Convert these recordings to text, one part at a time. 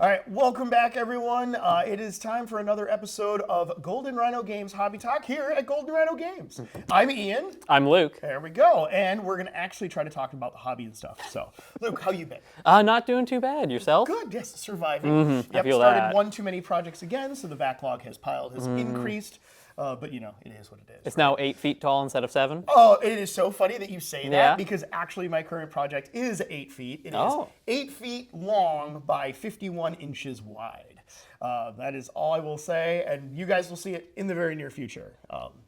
All right, welcome back, everyone. It is time for another episode of Golden Rhino Games Hobby Talk here at Golden Rhino Games. I'm Ian. I'm Luke. There we go. And we're going to actually try to talk about the hobby and stuff. So, Luke, how you been? Not doing too bad. Yourself? Good, yes, surviving. I feel started that. one too many projects again, so the backlog has increased. But, you know, it is what it is. It's now 8 feet tall instead of 7. Oh, it is so funny that you say that Yeah. because actually my current project is 8 feet. It is Oh. 8 feet long by 51 inches wide. That is all I will say, and you guys will see it in the very near future.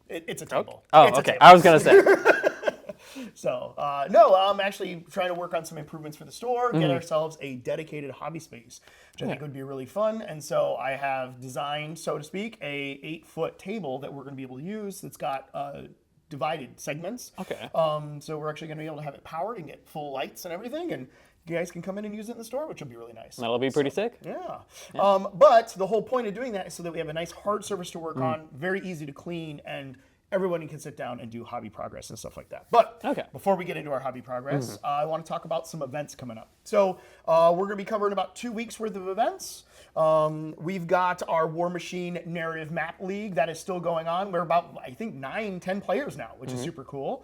It's a table. Oh, It's a okay. table. I was going to say. So, no, I'm actually trying to work on some improvements for the store, get ourselves a dedicated hobby space, which I think would be really fun. And so I have designed, so to speak, a 8-foot table that we're going to be able to use that's got divided segments. Okay. So we're actually going to be able to have it powered and get full lights and everything. And you guys can come in and use it in the store, which will be really nice. That'll be pretty sick. Yeah. But the whole point of doing that is so that we have a nice hard surface to work on, very easy to clean, and everyone can sit down and do hobby progress and stuff like that. But before we get into our hobby progress, I want to talk about some events coming up. So we're going to be covering about 2 weeks worth of events. We've got our Warmachine Narrative Map League that is still going on. We're about, I think, 9-10 players now, which is super cool.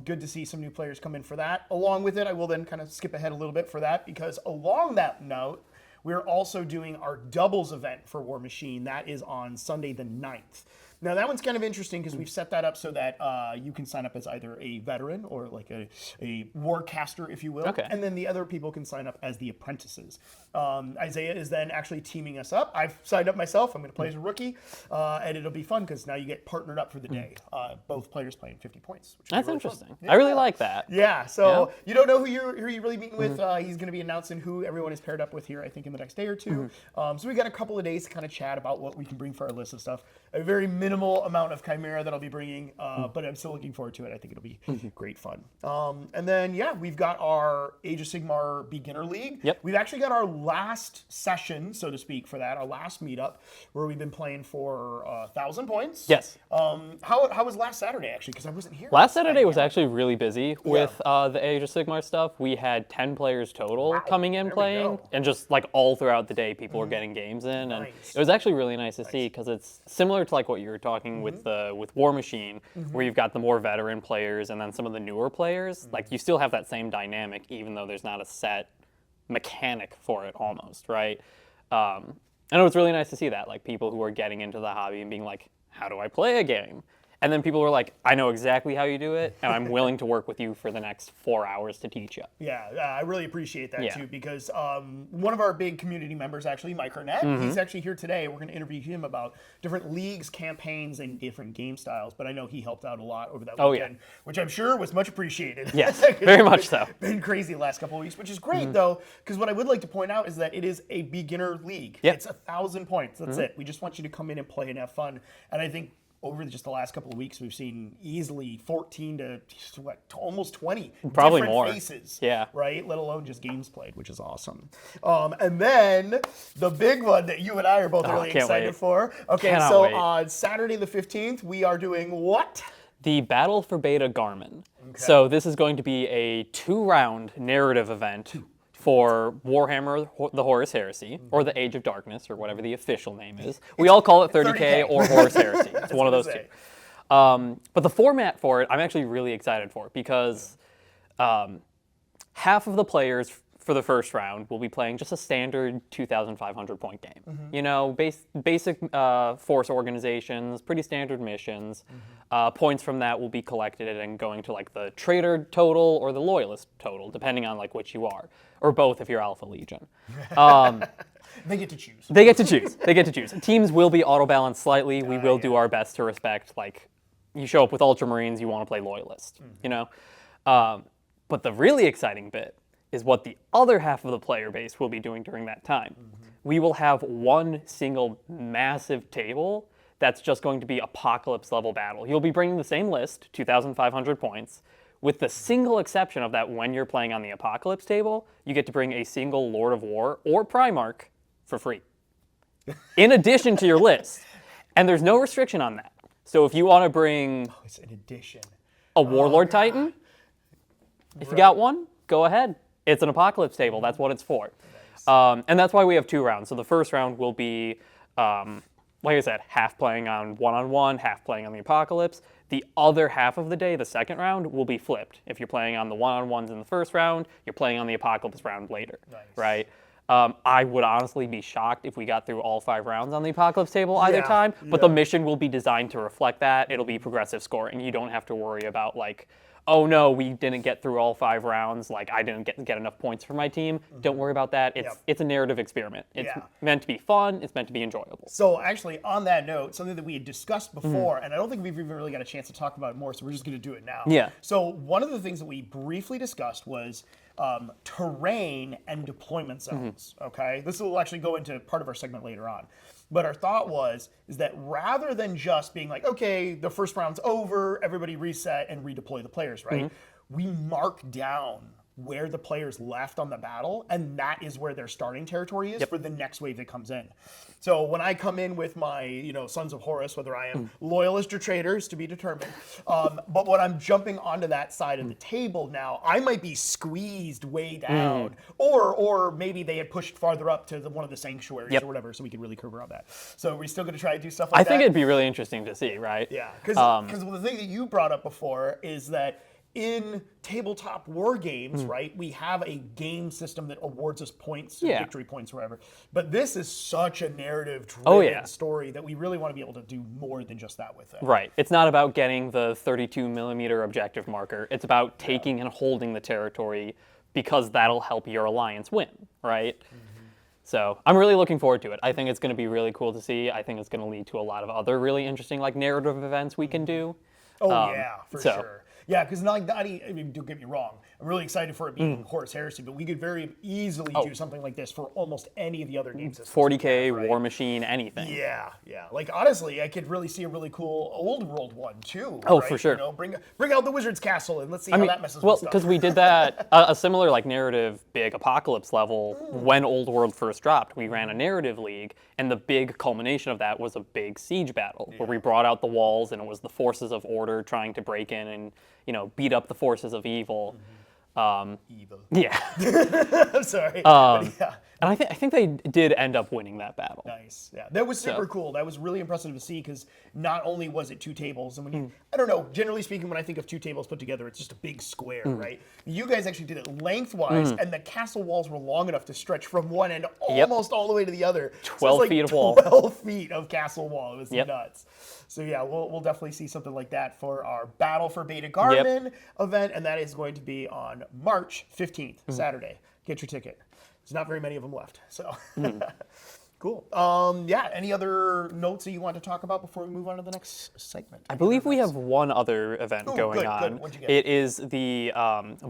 Good to see some new players come in for that. Along with it, I will then kind of skip ahead a little bit for that because along that note, we're also doing our doubles event for Warmachine. That is on Sunday the 9th. Now, that one's kind of interesting because we've set that up so that you can sign up as either a veteran or like a Warcaster, if you will. Okay. And then the other people can sign up as the apprentices. Isaiah is then actually teaming us up. I've signed up myself. I'm going to play as a rookie. And it'll be fun because now you get partnered up for the day. Both players playing 50 points. Which That's really interesting. Yeah. I really like that. Yeah, so you don't know who you're really meeting with. He's going to be announcing who everyone is paired up with here, I think, in the next day or two. So we got a couple of days to kind of chat about what we can bring for our list of stuff. A very minimal amount of Chimera that I'll be bringing, but I'm still looking forward to it. I think it'll be great fun. And then, we've got our Age of Sigmar Beginner League. Yep. We've actually got our last session, so to speak, for that, our last meetup, where we've been playing for 1,000 points. Yes. How was last Saturday, actually? Because I wasn't here. Last Saturday was actually really busy with the Age of Sigmar stuff. We had 10 players total coming in playing, and just like all throughout the day, people were getting games in, and it was actually really nice to see because it's similar to like what you were talking with Warmachine, where you've got the more veteran players and then some of the newer players. Like you still have that same dynamic, even though there's not a set mechanic for it almost, right? And it was really nice to see that, like people who are getting into the hobby and being like, how do I play a game? And then people were like, I know exactly how you do it, and I'm willing to work with you for the next 4 hours to teach you. Yeah, I really appreciate that too, because one of our big community members, actually, Mike Arnett, he's actually here today. We're going to interview him about different leagues, campaigns, and different game styles, but I know he helped out a lot over that weekend, which I'm sure was much appreciated. Yes, very much so. Been crazy the last couple of weeks, which is great, though, because what I would like to point out is that it is a beginner league. Yep. It's 1,000 points. That's it. We just want you to come in and play and have fun, and I think over just the last couple of weeks, we've seen easily 14 to almost 20 Probably different more faces. Yeah. Right? Let alone just games played, which is awesome. And then the big one that you and I are both really excited for. Okay, so on Saturday the 15th, we are doing what? The Battle for Beta-Garmon. Okay. So this is going to be a 2-round narrative event for Warhammer, the Horus Heresy, or the Age of Darkness, or whatever the official name is. We all call it 30K or Horus Heresy. It's one of those two. But the format for it, I'm actually really excited for, because half of the players for the first round will be playing just a standard 2,500 point game. You know, basic force organizations, pretty standard missions. Points from that will be collected and going to like the traitor total or the loyalist total, depending on like which you are, or both if you're Alpha Legion. They get to choose. They get to choose. They get to choose. Teams will be auto-balanced slightly. We will do our best to respect, like, you show up with Ultramarines, you want to play loyalist, you know? But the really exciting bit is what the other half of the player base will be doing during that time. We will have one single massive table that's just going to be apocalypse level battle. You'll be bringing the same list, 2,500 points, with the single exception of that when you're playing on the apocalypse table, you get to bring a single Lord of War or Primarch for free, in addition to your list. And there's no restriction on that. So if you want to bring it's an addition. A Warlord Titan, if you got one, go ahead. It's an apocalypse table. That's what it's for. And that's why we have 2 rounds. So the first round will be, like I said, half playing on one-on-one, half playing on the Apocalypse. The other half of the day, the second round, will be flipped. If you're playing on the one-on-ones in the first round, you're playing on the Apocalypse round later, right? I would honestly be shocked if we got through all 5 rounds on the Apocalypse table either time, but the mission will be designed to reflect that. It'll be progressive scoring. You don't have to worry about, like, oh no, we didn't get through all 5 rounds, like I didn't get enough points for my team. Don't worry about that. It's a narrative experiment. It's meant to be fun. It's meant to be enjoyable. So actually, on that note, something that we had discussed before, and I don't think we've even really got a chance to talk about it more, so we're just going to do it now. Yeah. So one of the things that we briefly discussed was terrain and deployment zones, okay? This will actually go into part of our segment later on. But our thought is that rather than just being like, okay, the first round's over, everybody reset and redeploy the players, right? We mark down where the players left on the battle, and that is where their starting territory is for the next wave that comes in. So when I come in with my, Sons of Horus, whether I am loyalist or traitors, to be determined, but when I'm jumping onto that side of the table now, I might be squeezed way down, or maybe they had pushed farther up to one of the sanctuaries or whatever, so we could really curve around that. So we're still going to try to do stuff like that. I think it'd be really interesting to see, right? Yeah, because the thing that you brought up before is that in tabletop war games, right, we have a game system that awards us points, victory points, or whatever. But this is such a narrative-driven story that we really want to be able to do more than just that with it. Right. It's not about getting the 32mm objective marker. It's about taking and holding the territory because that'll help your alliance win, right? So I'm really looking forward to it. I think it's going to be really cool to see. I think it's going to lead to a lot of other really interesting narrative events we can do. Oh, for sure. Yeah, because don't get me wrong, I'm really excited for it being Horus Heresy, but we could very easily do something like this for almost any of the other game systems. 40K, right? Warmachine, anything. Yeah. Like, honestly, I could really see a really cool old world one, too. Oh, right? for sure. Bring out the Wizard's Castle and let's see how that messes with stuff. Well, because we did that, a similar narrative big Apocalypse level when Old World first dropped. We ran a narrative league, and the big culmination of that was a big siege battle where we brought out the walls, and it was the forces of order trying to break in and beat up the forces of evil. Evil. Yeah. I'm sorry. And I think they did end up winning that battle. Nice. Yeah, that was super cool. That was really impressive to see because not only was it 2 tables, and when you, I don't know, generally speaking, when I think of 2 tables put together, it's just a big square, right? You guys actually did it lengthwise, and the castle walls were long enough to stretch from one end almost all the way to the other. 12 feet of wall. 12 feet of castle wall. It was nuts. So yeah, we'll definitely see something like that for our Battle for Beta-Garmon event, and that is going to be on March 15th, Saturday. Get your ticket. There's not very many of them left, so cool. Any other notes that you want to talk about before we move on to the next segment? I believe we have one other event going on. Good. What'd you get? It is the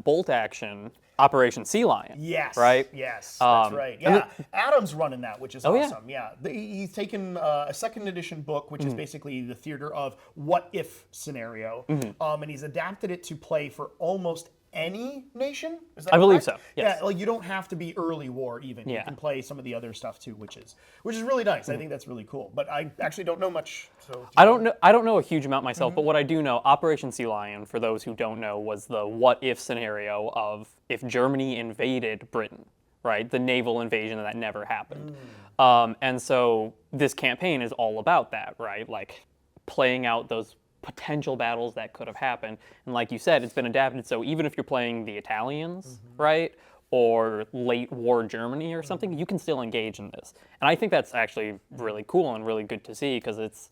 bolt action Operation Sea Lion. Yes. Right? Yes, that's right. Yeah, Adam's running that, which is awesome. Yeah. He's taken a 2nd edition book, which is basically the theater of what if scenario, and he's adapted it to play for almost any nation? Is that I believe correct? so. Yes. Yeah, you don't have to be early war even. You can play some of the other stuff too, which is really nice. I think that's really cool. But I actually don't know much. So I don't know a huge amount myself, but what I do know, Operation Sea Lion, for those who don't know, was the what if scenario of if Germany invaded Britain, right? The naval invasion that never happened. And so this campaign is all about that, right? Like playing out those potential battles that could have happened. And like you said, it's been adapted, so even if you're playing the Italians, right, or late war Germany or something, you can still engage in this. And I think that's actually really cool and really good to see because it's,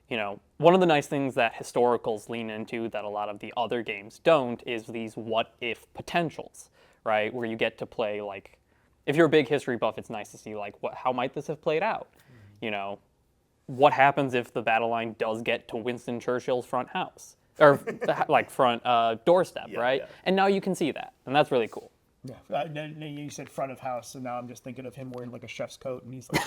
one of the nice things that historicals lean into that a lot of the other games don't is these what-if potentials, right, where you get to play, like, if you're a big history buff, it's nice to see, like, how might this have played out, What happens if the battle line does get to Winston Churchill's front house? Or, front doorstep, right? Yeah. And now you can see that, and that's really cool. Yeah, you said front of house, and now I'm just thinking of him wearing like a chef's coat, and he's like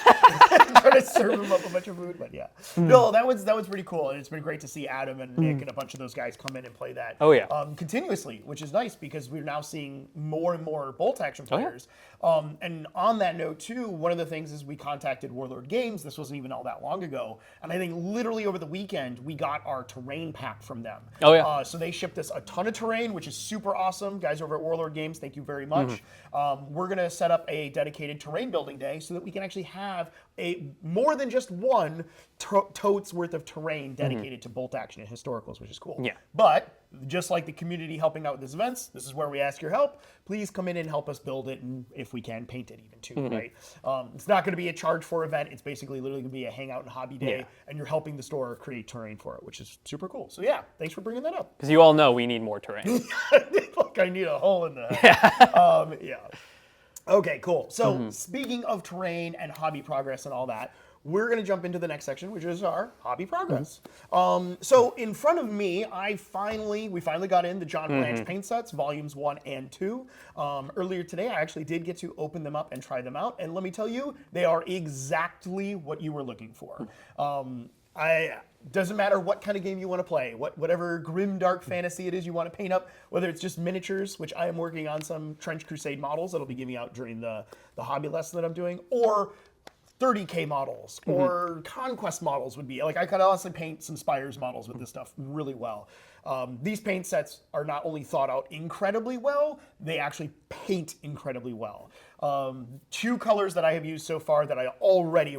trying to serve him up a bunch of food. But yeah, no, that was pretty cool, and it's been great to see Adam and Nick and a bunch of those guys come in and play that. Oh yeah, continuously, which is nice because we're now seeing more and more bolt action players. And on that note too, one of the things is we contacted Warlord Games. This wasn't even all that long ago, and I think literally over the weekend we got our terrain pack from them. Oh yeah. So they shipped us a ton of terrain, which is super awesome. Guys over at Warlord Games, thank you very much. We're going to set up a dedicated terrain building day so that we can actually have more than just one totes worth of terrain dedicated to bolt action and historicals, which is cool. Yeah. But just like the community helping out with these events, this is where we ask your help. Please come in and help us build it, and if we can, paint it even too, right? It's not going to be a charge for event. It's basically literally going to be a hangout and hobby day, and you're helping the store create terrain for it, which is super cool. So yeah, thanks for bringing that up. Because you all know we need more terrain. Like I need a hole in the head. Yeah. Okay, cool. So speaking of terrain and hobby progress and all that, we're going to jump into the next section, which is our hobby progress. So in front of me, we finally got in the John Blanche paint sets, volumes 1 and 2. Earlier today, I actually did get to open them up and try them out. And let me tell you, they are exactly what you were looking for. Doesn't matter what kind of game you want to play, whatever grim dark fantasy it is you want to paint up, whether it's just miniatures, which I am working on some Trench Crusade models that'll be giving out during the hobby lesson that I'm doing, or 30K models, or Conquest models would be. Like, I could honestly paint some Spires models with this stuff really well. These paint sets are not only thought out incredibly well, they actually paint incredibly well. 2 colors that I have used so far that I already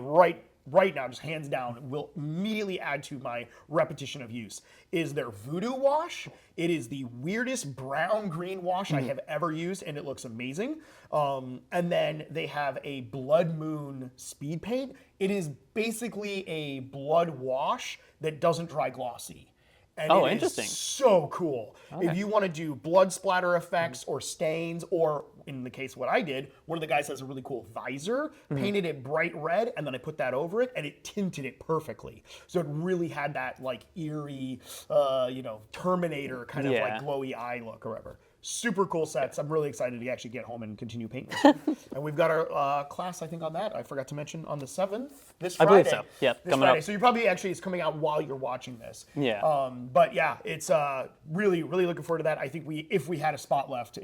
right now, just hands down, will immediately add to my repetition of use is their Voodoo wash. It is the weirdest brown-green wash I have ever used, and it looks amazing. And then they have a Blood Moon speed paint. It is basically a blood wash that doesn't dry glossy. And it interesting. Is so cool. Okay. If you want to do blood splatter effects or stains, or in the case of what I did, one of the guys has a really cool visor, painted it bright red, and then I put that over it, and it tinted it perfectly. So it really had that like eerie, Terminator kind of like glowy eye look or whatever. Super cool sets. I'm really excited to actually get home and continue painting. And we've got our class, I think, on that. I forgot to mention on the 7th, this Friday. I believe so. Yeah, this Friday. Up. So you probably it's coming out while you're watching this. Yeah. But yeah, it's really, really looking forward to that. I think if we had a spot left,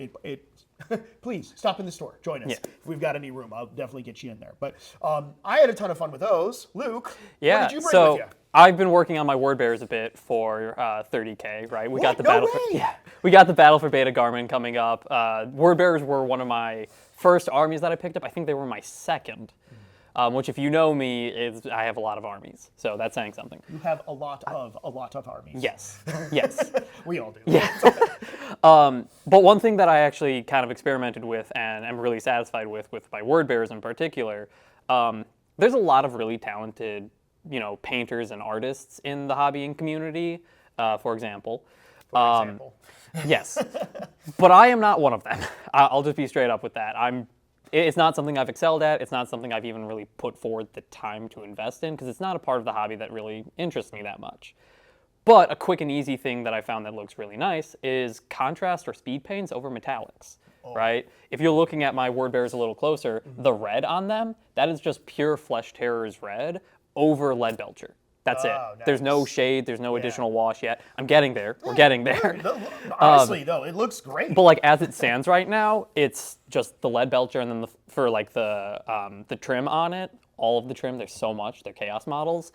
please stop in the store, join us. Yeah. If we've got any room, I'll definitely get you in there. But I had a ton of fun with those. Luke, what did you bring with you? I've been working on my word bears a bit for 30K, right? We got the battle for Beta-Garmon coming up. Word bears were one of my first armies that I picked up. I think they were my second. Which, if you know me, is I have a lot of armies, so that's saying something. You have a lot of armies. Yes, yes. We all do. Yeah. But one thing that I actually kind of experimented with and am really satisfied with my word bears in particular, there's a lot of really talented, painters and artists in the hobbying community. For example. Yes, but I am not one of them. I'll just be straight up with that. It's not something I've excelled at. It's not something I've even really put forward the time to invest in because it's not a part of the hobby that really interests me that much. But a quick and easy thing that I found that looks really nice is contrast or speed paints over metallics, right? If you're looking at my word bears a little closer, the red on them, that is just pure Flesh Terrors red over Lead Belcher. That's it. Nice. There's no shade. There's no additional wash yet. I'm getting there. We're getting there. Honestly, though, it looks great. But like as it stands right now, it's just the Lead Belcher, and then the trim on it. All of the trim. There's so much. They're chaos models.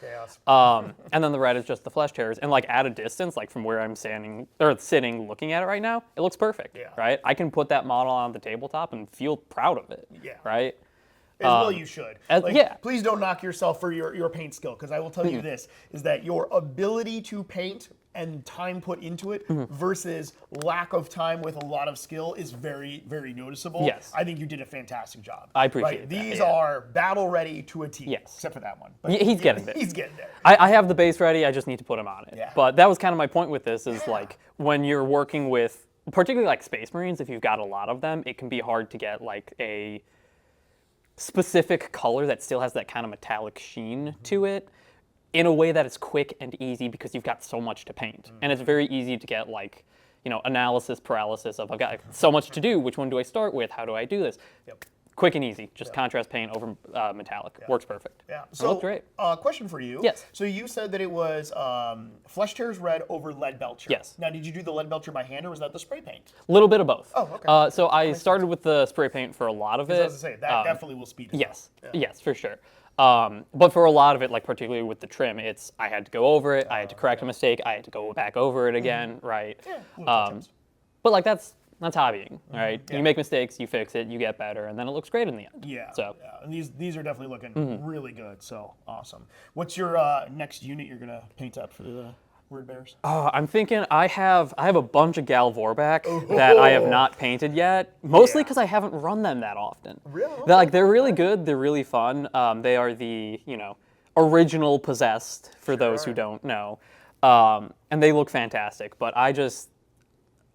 And then the red is just the Flesh Terrors. And like at a distance, like from where I'm standing or sitting, looking at it right now, it looks perfect. Yeah. Right. I can put that model on the tabletop and feel proud of it. Yeah. Right. As well you should. Please don't knock yourself for your paint skill, because I will tell you this, is that your ability to paint and time put into it versus lack of time with a lot of skill is very, very noticeable. Yes. I think you did a fantastic job. I appreciate that. These are battle ready to a T, except for that one. But he's getting there. He's getting there. I have the base ready, I just need to put him on it. Yeah. But that was kind of my point with this is like when you're working with, particularly like Space Marines, if you've got a lot of them, it can be hard to get like a specific color that still has that kind of metallic sheen to it in a way that is quick and easy because you've got so much to paint. And it's very easy to get like, analysis paralysis of I've got so much to do, which one do I start with? How do I do this? Quick and easy, just contrast paint over metallic. Works perfect. Yeah. So, great. Question for you. Yes. So you said that it was Flesh Terrors red over Lead Belcher. Yes. Now, did you do the Lead Belcher by hand, or was that the spray paint? A little bit of both. Oh, okay. So I started with the spray paint for a lot of it. I was going to say, that definitely will speed it up. Yes, for sure. But for a lot of it, like particularly with the trim, I had to go over it, I had to correct a mistake, I had to go back over it again, right? Yeah, but like that's That's hobbying, right? You make mistakes, you fix it, you get better, and then it looks great in the end. Yeah. So And these are definitely looking really good. So awesome. What's your next unit you're gonna paint up for the Word Bears? I'm thinking I have a bunch of Gal Vorback that I have not painted yet, mostly because I haven't run them that often. Really? They're really good. They're really fun. They are the original Possessed for those who don't know, and they look fantastic. But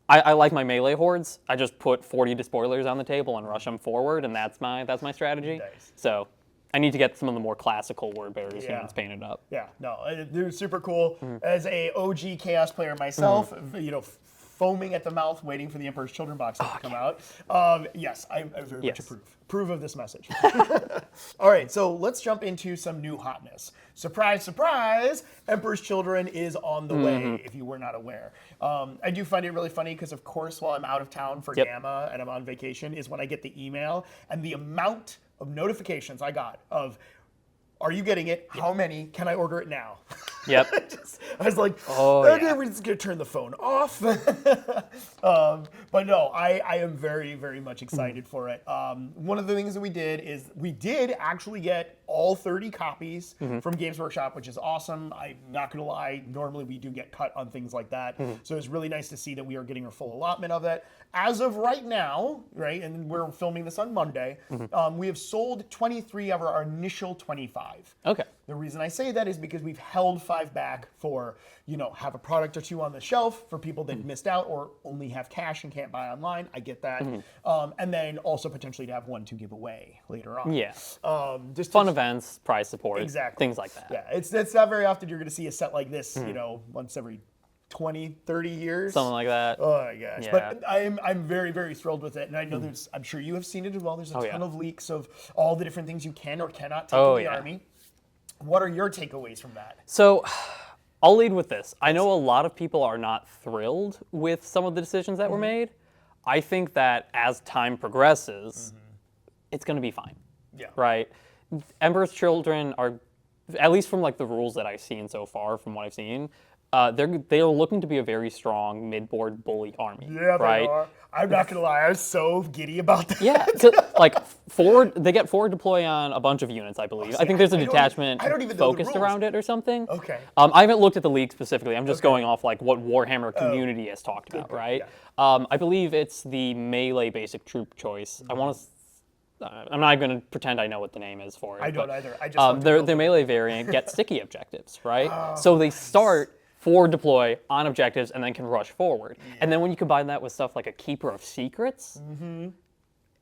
I like my melee hordes. I just put 40 despoilers on the table and rush them forward, and that's my strategy. Nice. So I need to get some of the more classical Word Bearers units painted up. Yeah, no, they're super cool. As a OG Chaos player myself, foaming at the mouth, waiting for the Emperor's Children box to come out. Yes, I very much approve of this message. All right, so let's jump into some new hotness. Surprise, surprise, Emperor's Children is on the way, if you were not aware. I do find it really funny because, of course, while I'm out of town for Gamma and I'm on vacation is when I get the email, and the amount of notifications I got of, are you getting it? How many? Can I order it now? Yep. I was like, okay, we're just going to turn the phone off. But no, I am very, very much excited for it. One of the things that we did is we did actually get all 30 copies from Games Workshop, which is awesome. I'm not going to lie. Normally we do get cut on things like that. So it's really nice to see that we are getting a full allotment of it. As of right now, right, and we're filming this on Monday, we have sold 23 of our initial 25. Okay. The reason I say that is because we've held 5 back for, have a product or 2 on the shelf for people that missed out or only have cash and can't buy online. I get that. And then also potentially to have 1 to give away later on. Yeah. Just Fun events, prize support, Exactly. things like that. Yeah, it's not very often you're going to see a set like this, once every 20, 30 years. Something like that. Oh my gosh. Yeah. But I'm very, very thrilled with it. And I know I'm sure you have seen it as well. There's a ton of leaks of all the different things you can or cannot take in the army. What are your takeaways from that? So I'll lead with this. I know a lot of people are not thrilled with some of the decisions that were made. I think that as time progresses, it's going to be fine. Yeah. Right? Emperor's Children are, at least from like the rules that I've seen so far, from what I've seen, they are looking to be a very strong mid-board bully army. Yeah, right? they are. I'm not gonna lie, I was so giddy about that. Yeah, they get forward deploy on a bunch of units, I believe. I think there's a detachment focused around it or something. Okay. I haven't looked at the league specifically. I'm just going off like what Warhammer community has talked about, right? Yeah. I believe it's the melee basic troop choice. I'm not going to pretend I know what the name is for it. I don't either. I just their melee variant gets sticky objectives, right? So they start forward deploy on objectives and then can rush forward. Yeah. And then when you combine that with stuff like a Keeper of Secrets,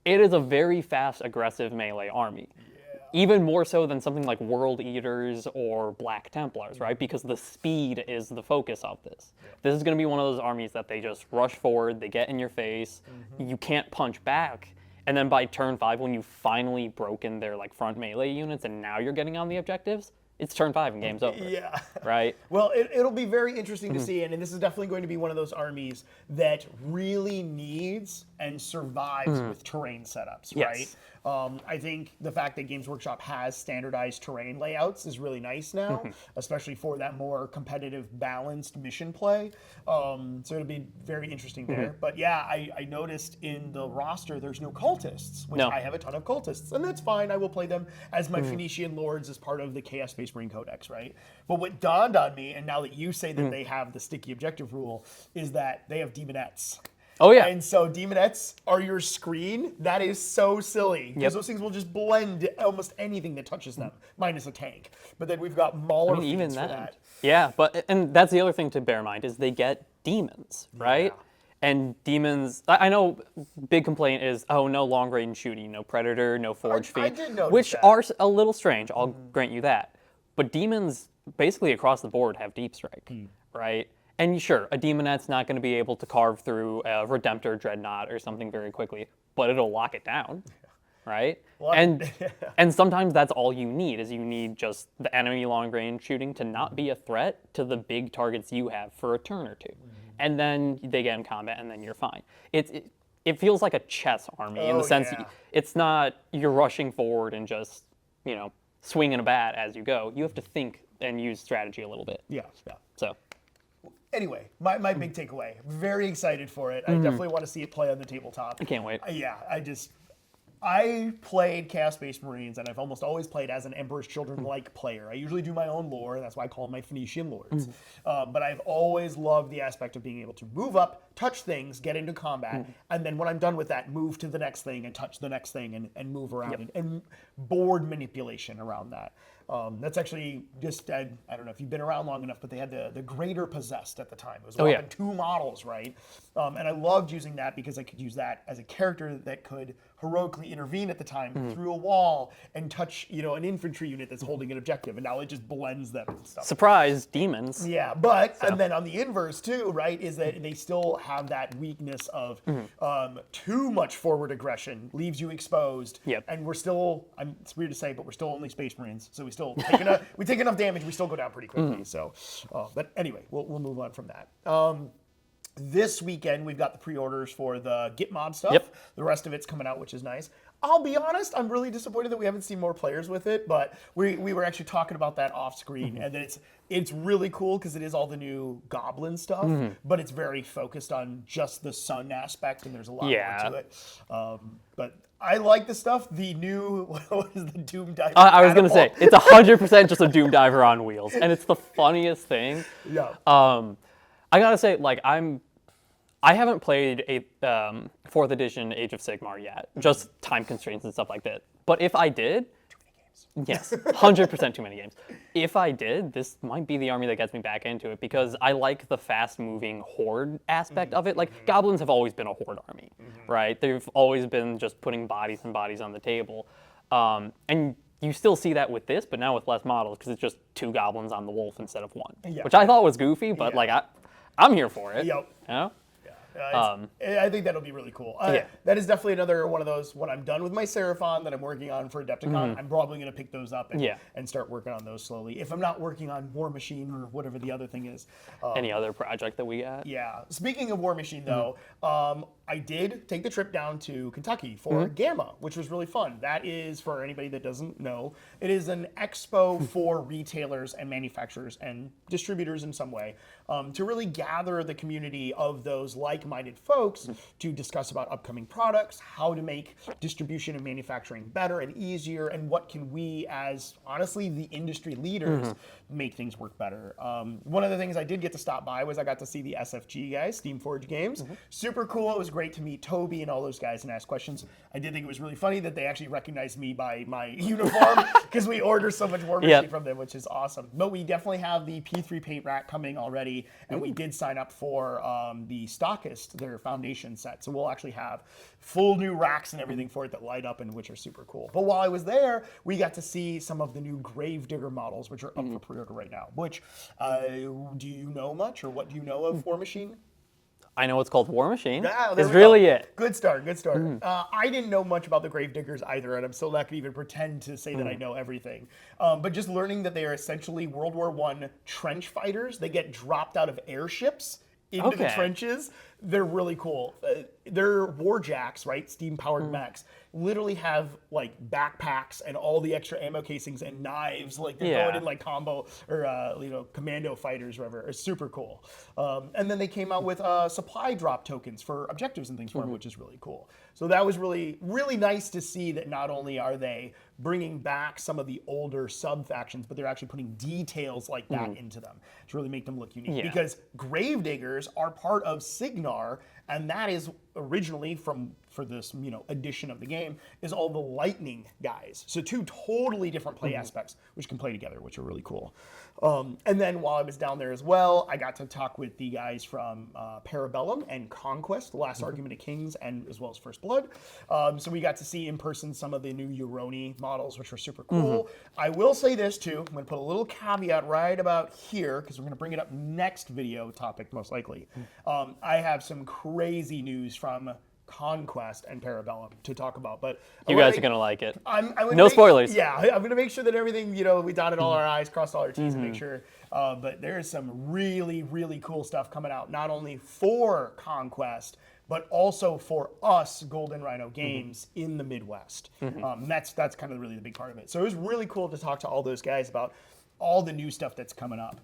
it is a very fast, aggressive melee army. Yeah. Even more so than something like World Eaters or Black Templars, right? Because the speed is the focus of this. Yeah. This is going to be one of those armies that they just rush forward, they get in your face, you can't punch back. And then by turn 5, when you've finally broken their like front melee units and now you're getting on the objectives, it's turn 5 and game's over. Yeah. Right? Well, it'll be very interesting to see, and this is definitely going to be one of those armies that really needs and survives with terrain setups, right? I think the fact that Games Workshop has standardized terrain layouts is really nice now, especially for that more competitive, balanced mission play. So it'll be very interesting there. But yeah, I noticed in the roster there's no cultists, which I have a ton of cultists, and that's fine. I will play them as my Phoenician lords as part of the Chaos Space Marine Codex, right? But what dawned on me, and now that you say that they have the sticky objective rule, is that they have demonettes. Oh, yeah. And so demonettes are your screen. That is so silly. Because those things will just blend almost anything that touches them, minus a tank. But then we've got Mauler feeds for that. Yeah, and that's the other thing to bear in mind is they get demons, right? Yeah. And demons, I know big complaint is, no long range shooting, no Predator, no Forge Feed, I did notice which that. are a little strange, I'll grant you that. But demons basically across the board have deep strike, right? And sure, a demonette's not going to be able to carve through a Redemptor Dreadnought or something very quickly, but it'll lock it down, right? Well, and sometimes that's all you need, is you need just the enemy long-range shooting to not be a threat to the big targets you have for a turn or two. And then they get in combat, and then you're fine. It feels like a chess army in the sense it's not you're rushing forward and just, swinging a bat as you go. You have to think and use strategy a little bit. Yeah. So... anyway, my big takeaway. Very excited for it. I definitely want to see it play on the tabletop. I can't wait. Yeah, I played Chaos Space Marines, and I've almost always played as an Emperor's Children-like player. I usually do my own lore, and that's why I call them my Phoenician lords. But I've always loved the aspect of being able to move up, touch things, get into combat, and then when I'm done with that, move to the next thing and touch the next thing and move around and board manipulation around that. That's actually just, I don't know if you've been around long enough, but they had the Greater Possessed at the time. It was often 2 models, right? And I loved using that because I could use that as a character that could heroically intervene at the time through a wall and touch, an infantry unit that's holding an objective, and now it just blends them and stuff. Surprise, demons. Yeah, but, and then on the inverse too, right, is that they still have that weakness of too much forward aggression leaves you exposed, and we're still, it's weird to say, but we're still only Space Marines, so we still take enough damage, we still go down pretty quickly, so, but anyway, we'll move on from that. This weekend, we've got the pre-orders for the Git Mobz stuff. The rest of it's coming out, which is nice. I'll be honest, I'm really disappointed that we haven't seen more players with it, but we were actually talking about that off screen, and that it's really cool because it is all the new Goblin stuff, but it's very focused on just the sun aspect, and there's a lot more to it. But I like the stuff. The new, what is the Doom Diver? I was going to say, it's 100% just a Doom Diver on wheels, and it's the funniest thing. I gotta say, like, I haven't played a 4th edition Age of Sigmar yet, just time constraints and stuff like that. But if I did, too many games. Yes, 100% too many games. If I did, this might be the army that gets me back into it because I like the fast-moving horde aspect of it. Like, goblins have always been a horde army, right? They've always been just putting bodies and bodies on the table, and you still see that with this, but now with less models because it's just 2 goblins on the wolf instead of 1, which I thought was goofy, but like I'm here for it. You know? I think that'll be really cool. That is definitely another one of those, when I'm done with my Seraphon that I'm working on for Adepticon, I'm probably going to pick those up and start working on those slowly. If I'm not working on Warmachine or whatever the other thing is. Any other project that we got? Yeah. Speaking of Warmachine, though, I did take the trip down to Kentucky for Gamma, which was really fun. That is, for anybody that doesn't know, it is an expo for retailers and manufacturers and distributors in some way to really gather the community of those like-minded folks to discuss about upcoming products, how to make distribution and manufacturing better and easier, and what can we, as honestly the industry leaders, make things work better. One of the things I did get to stop by was I got to see the SFG guys, Steamforged Games. Super cool. It was great to meet Toby and all those guys and ask questions. I did think it was really funny that they actually recognized me by my uniform because we order so much Warmachine from them, which is awesome. But we definitely have the P3 paint rack coming already, and we did sign up for the Stockist, their foundation set. So we'll actually have full new racks and everything for it that light up and which are super cool. But while I was there, we got to see some of the new Gravedigger models, which are up for pre-order right now. Which, do you know much, or what do you know of Warmachine? I know it's called Warmachine. Yeah, it's really it. Good start, good start. I didn't know much about the Gravediggers either, and I'm still not going to even pretend to say that I know everything. But just learning that they are essentially World War I trench fighters. They get dropped out of airships into the trenches. They're really cool. They're warjacks, right? Steam-powered mechs. Literally have like backpacks and all the extra ammo casings and knives, like they're going in like combo or commando fighters, or whatever. It's super cool. And then they came out with supply drop tokens for objectives and things for them, which is really cool. So that was really, really nice to see that not only are they bringing back some of the older sub factions, but they're actually putting details like that into them to really make them look unique. Because Gravediggers are part of Signar, and that is originally for this edition of the game is all the lightning guys. So 2 totally different play aspects which can play together, which are really cool. And then while I was down there as well, I got to talk with the guys from Parabellum and Conquest, The Last Argument of Kings, and as well as First Blood. So we got to see in person some of the new Yoroni models, which were super cool. I will say this too, I'm going to put a little caveat right about here because we're going to bring it up next video topic most likely. I have some crazy news from Conquest and Parabellum to talk about, but you guys are gonna like it. No spoilers. Yeah, I'm gonna make sure that everything, we dotted all our I's, crossed all our T's, and make sure. But there is some really, really cool stuff coming out, not only for Conquest, but also for us, Golden Rhino Games in the Midwest. That's kind of really the big part of it. So it was really cool to talk to all those guys about all the new stuff that's coming up.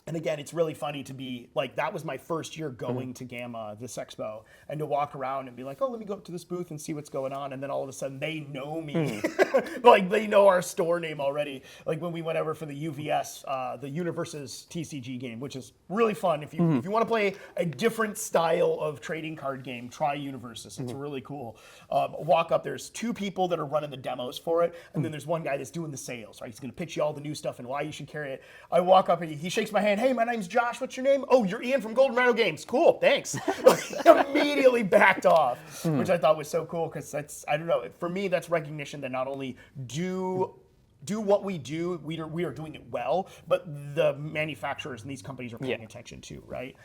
And again, it's really funny to be like, that was my first year going to Gamma, this expo, and to walk around and be like, oh, let me go up to this booth and see what's going on. And then all of a sudden they know me. Like they know our store name already. Like when we went over for the UVS, the Universes TCG game, which is really fun. If you want to play a different style of trading card game, try Universes. It's really cool. Walk up, there's 2 people that are running the demos for it. And then there's one guy that's doing the sales, right? He's going to pitch you all the new stuff and why you should carry it. I walk up and he shakes my hand. Hey, my name's Josh. What's your name? Oh, you're Ian from Golden Rhino Games. Cool, thanks. Immediately backed off, which I thought was so cool because that's, I don't know, for me, that's recognition that not only do what we do, we are doing it well, but the manufacturers and these companies are paying attention too, right?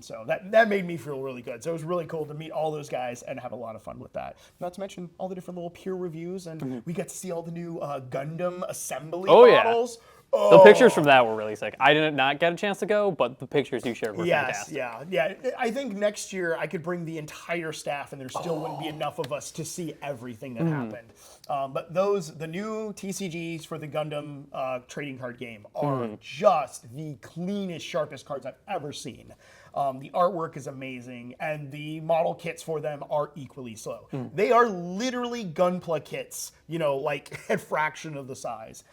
So that made me feel really good. So it was really cool to meet all those guys and have a lot of fun with that. Not to mention all the different little peer reviews, and we got to see all the new Gundam assembly models. The pictures from that were really sick. I did not get a chance to go, but the pictures you shared were fantastic. Yeah. I think next year I could bring the entire staff, and there still wouldn't be enough of us to see everything that happened. But the new TCGs for the Gundam trading card game are just the cleanest, sharpest cards I've ever seen. The artwork is amazing, and the model kits for them are equally so. They are literally Gunpla kits, like a fraction of the size.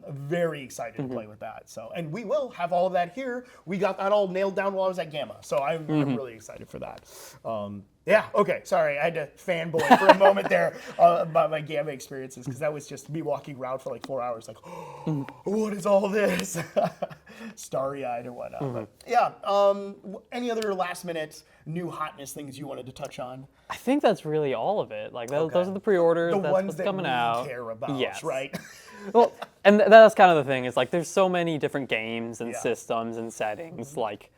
Very excited to play with that. So, and we will have all of that here. We got that all nailed down while I was at Gamma, so I'm really excited for that. Yeah, okay, sorry, I had to fanboy for a moment there about my Gamma experiences, because that was just me walking around for like 4 hours, like, oh, what is all this? Starry-eyed or whatnot. But yeah, any other last-minute new hotness things you wanted to touch on? I think that's really all of it. Like, those are the pre-orders, the that's ones what's that coming we out. Care about, right? Well, and that's kind of the thing. Is like there's so many different games and systems and settings. Like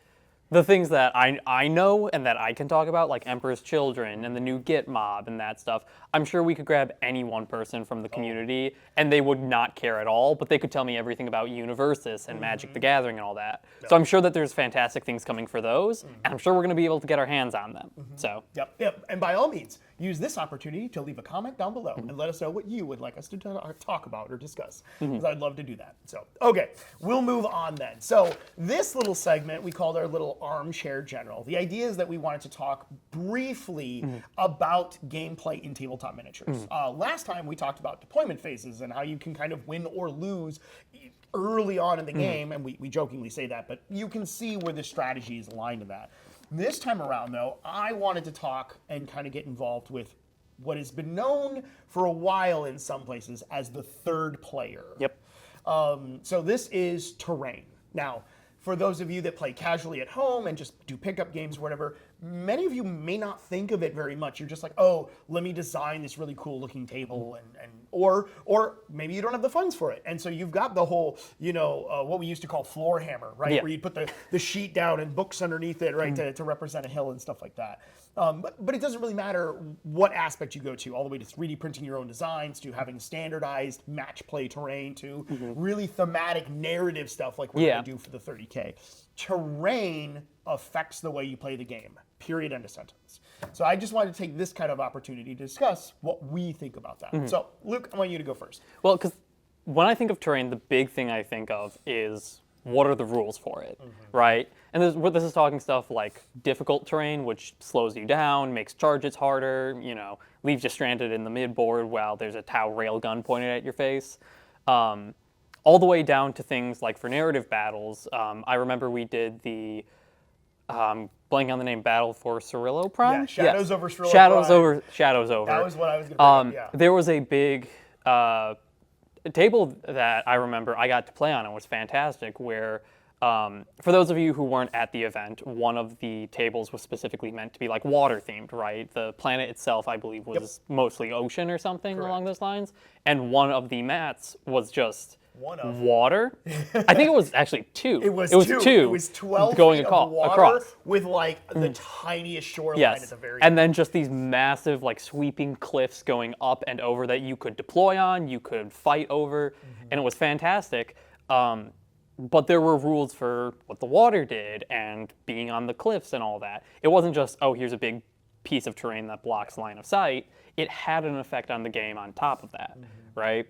the things that I know and that I can talk about, like Emperor's Children and the new Git Mob and that stuff. I'm sure we could grab any one person from the community and they would not care at all, but they could tell me everything about Universes and Magic the Gathering and all that. So I'm sure that there's fantastic things coming for those, and I'm sure we're going to be able to get our hands on them. So Yep. And by all means, use this opportunity to leave a comment down below and let us know what you would like us to talk about or discuss, because I'd love to do that. So, okay, we'll move on then. So this little segment we called our little armchair general. The idea is that we wanted to talk briefly about gameplay in tabletop miniatures. Last time we talked about deployment phases and how you can kind of win or lose early on in the game, and we jokingly say that, but you can see where the strategy is aligned to that. This time around, though, I wanted to talk and kind of get involved with what has been known for a while in some places as the third player. Yep. So this is terrain. Now, for those of you that play casually at home and just do pickup games or whatever, many of you may not think of it very much. You're just like, oh, let me design this really cool looking table, or maybe you don't have the funds for it. And so you've got the whole, what we used to call floor hammer, right? Yeah. Where you put the sheet down and books underneath it, right, to represent a hill and stuff like that. But it doesn't really matter what aspect you go to, all the way to 3D printing your own designs, to having standardized match play terrain, to really thematic narrative stuff like we're going to do for the 30K. Terrain affects the way you play the game, period, end of sentence. So I just wanted to take this kind of opportunity to discuss what we think about that. So Luke, I want you to go first. Well, because when I think of terrain, the big thing I think of is what are the rules for it, right? And this is talking stuff like difficult terrain, which slows you down, makes charges harder, leaves you stranded in the midboard while there's a Tau railgun pointed at your face. All the way down to things like for narrative battles. I remember we did the blanking on the name, Battle for Cirillo Prime? Yeah, Shadows over Cirillo Prime. Shadows over. That was what I was going to bring up, yeah. There was a big table that I remember I got to play on and was fantastic, where for those of you who weren't at the event, one of the tables was specifically meant to be like water themed, right? The planet itself, I believe, was mostly ocean or something along those lines. And one of the mats was just water. I think it was actually two. It was two. It was 12 going feet of water across with like the tiniest shoreline at the very end. And then just these massive like sweeping cliffs going up and over that you could deploy on, you could fight over, and it was fantastic. But there were rules for what the water did and being on the cliffs and all that. It wasn't just, oh, here's a big piece of terrain that blocks line of sight. It had an effect on the game on top of that, right?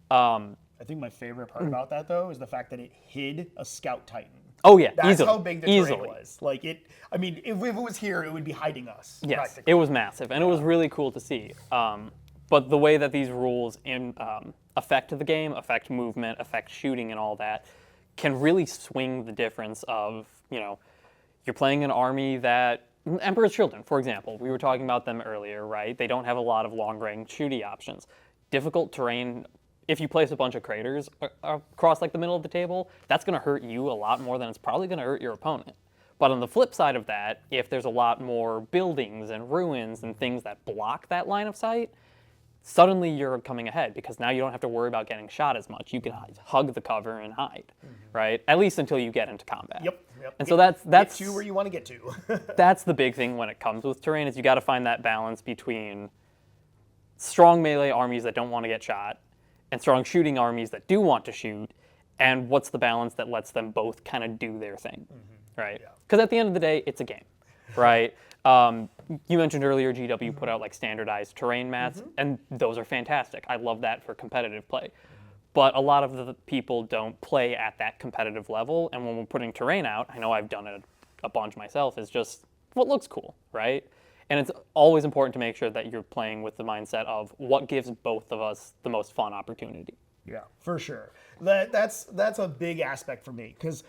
I think my favorite part about that, though, is the fact that it hid a Scout Titan. Oh yeah, That's easily. how big the terrain was. Like it. I mean, if it was here, it would be hiding us. Yes, it was massive, and it was really cool to see. But the way that these rules affect the game, affect movement, affect shooting, and all that, can really swing the difference of, you're playing an army that, Emperor's Children, for example, we were talking about them earlier, right? They don't have a lot of long-range shooty options. Difficult terrain, if you place a bunch of craters across like the middle of the table, that's going to hurt you a lot more than it's probably going to hurt your opponent. But on the flip side of that, if there's a lot more buildings and ruins and things that block that line of sight, suddenly you're coming ahead because now you don't have to worry about getting shot as much. You can hug the cover and hide, right? At least until you get into combat. Yep. And so that's get to where you want to get to. That's the big thing when it comes with terrain, is you got to find that balance between strong melee armies that don't want to get shot and strong shooting armies that do want to shoot, and what's the balance that lets them both kind of do their thing, right? Because at the end of the day, it's a game, right? You mentioned earlier GW put out like standardized terrain mats, and those are fantastic. I love that for competitive play. But a lot of the people don't play at that competitive level, and when we're putting terrain out, I know I've done it a bunch myself, is just what looks cool, right? And it's always important to make sure that you're playing with the mindset of what gives both of us the most fun opportunity. Yeah, for sure. That's a big aspect for me, because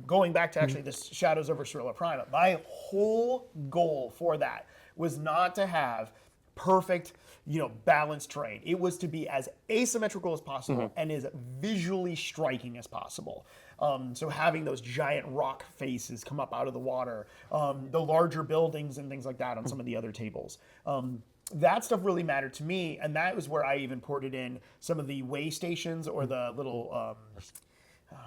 going back to actually this Shadows over Cirilla Prima, my whole goal for that was not to have perfect, balanced terrain. It was to be as asymmetrical as possible and as visually striking as possible. So having those giant rock faces come up out of the water, the larger buildings and things like that on some of the other tables. That stuff really mattered to me, and that was where I even ported in some of the way stations or the little...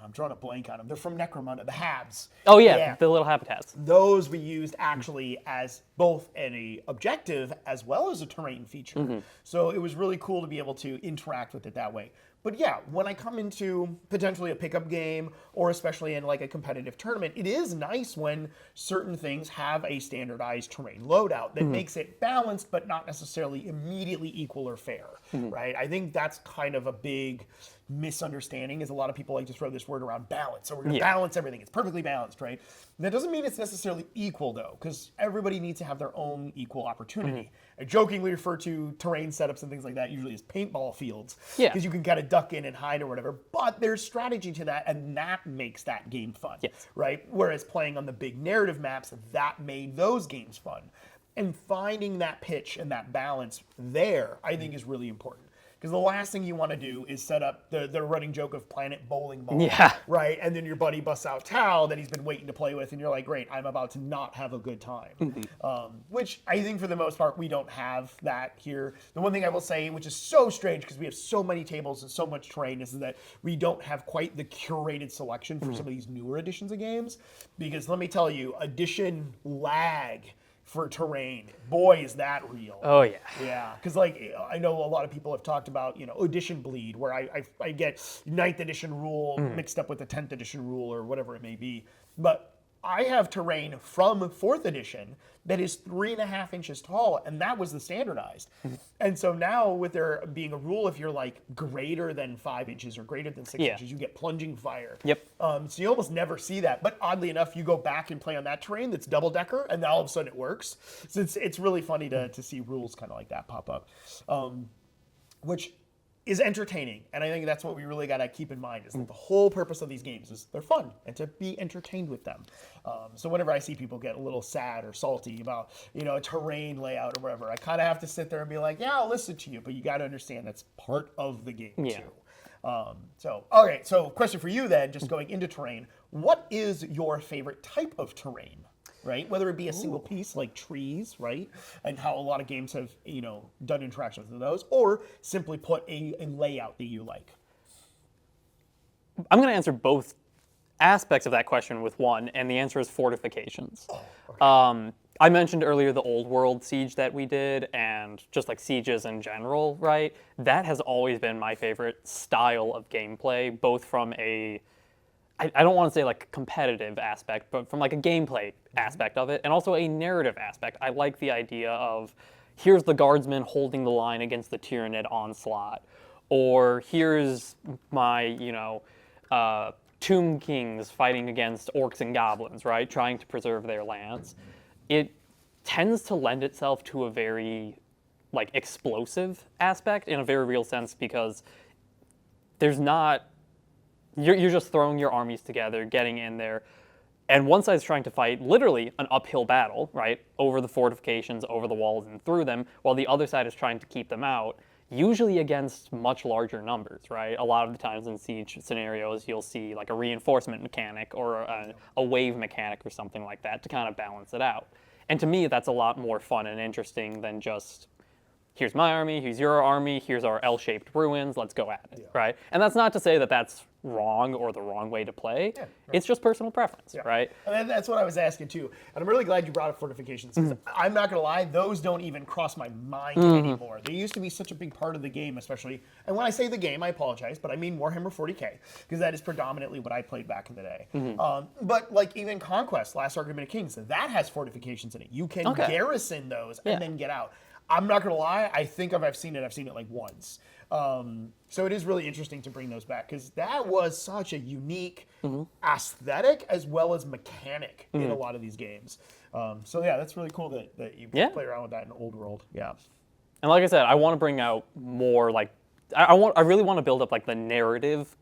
I'm drawing a blank on them. They're from Necromunda, the Habs. Oh yeah, the little habitats. Those we used actually as both an objective as well as a terrain feature. So it was really cool to be able to interact with it that way. But yeah, when I come into potentially a pickup game, or especially in like a competitive tournament, it is nice when certain things have a standardized terrain loadout that makes it balanced, but not necessarily immediately equal or fair, right? I think that's kind of a big misunderstanding, is a lot of people like to throw this word around balance. So we're going to balance everything. It's perfectly balanced, right? That doesn't mean it's necessarily equal, though, because everybody needs to have their own equal opportunity. I jokingly refer to terrain setups and things like that usually as paintball fields, because you can kind of duck in and hide or whatever, but there's strategy to that, and that makes that game fun, right? Whereas playing on the big narrative maps, that made those games fun. And finding that pitch and that balance there, I think, is really important. Because the last thing you want to do is set up the running joke of Planet Bowling Ball, right? And then your buddy busts out Tau that he's been waiting to play with, and you're like, great, I'm about to not have a good time. Which I think for the most part, we don't have that here. The one thing I will say, which is so strange because we have so many tables and so much terrain, is that we don't have quite the curated selection for some of these newer editions of games. Because let me tell you, edition lag for terrain, boy, is that real. Oh yeah. Yeah, because like I know a lot of people have talked about edition bleed, where I get 9th edition rule mixed up with the 10th edition rule or whatever it may be. But I have terrain from 4th edition that is 3.5 inches tall, and that was the standardized. And so now with there being a rule, if you're like greater than 5 inches or greater than 6 inches, you get plunging fire. So you almost never see that. But oddly enough, you go back and play on that terrain that's double decker, and then all of a sudden it works. So it's really funny to see rules kind of like that pop up, which is entertaining. And I think that's what we really got to keep in mind, is that the whole purpose of these games is they're fun and to be entertained with them. So whenever I see people get a little sad or salty about, a terrain layout or whatever, I kind of have to sit there and be like, yeah, I'll listen to you, but you got to understand that's part of the game too. So question for you then, just going into terrain, what is your favorite type of terrain? Right, whether it be a single piece like trees, right, and how a lot of games have done interactions with those, or simply put a layout that you like. I'm going to answer both aspects of that question with one, and the answer is fortifications. I mentioned earlier the old world siege that we did, and just like sieges in general, right? That has always been my favorite style of gameplay, both from a I don't want to say like competitive aspect, but from like a gameplay aspect of it, and also a narrative aspect. I like the idea of, here's the guardsman holding the line against the Tyranid onslaught, or here's my, Tomb Kings fighting against orcs and goblins, right? Trying to preserve their lands. It tends to lend itself to a very like explosive aspect in a very real sense, because there's not, you're just throwing your armies together, getting in there, and one side's trying to fight literally an uphill battle, right, over the fortifications, over the walls, and through them, while the other side is trying to keep them out, usually against much larger numbers, right? A lot of the times in siege scenarios, you'll see like a reinforcement mechanic or a wave mechanic or something like that to kind of balance it out. And to me, that's a lot more fun and interesting than just, here's my army, here's your army, here's our L-shaped ruins, let's go at it, right? And that's not to say that that's wrong or the wrong way to play. Yeah, right. It's just personal preference, right? And that's what I was asking too. And I'm really glad you brought up fortifications, because I'm not going to lie, those don't even cross my mind anymore. They used to be such a big part of the game, especially, and when I say the game, I apologize, but I mean Warhammer 40K, because that is predominantly what I played back in the day. But like even Conquest, Last Argument of Kings, that has fortifications in it. You can garrison those and then get out. I'm not going to lie, I think if I've seen it like once. So it is really interesting to bring those back, because that was such a unique aesthetic as well as mechanic in a lot of these games. So yeah, that's really cool that you play around with that in Old World. Yeah. And like I said, I want to bring out more like, I really want to build up like the narrative,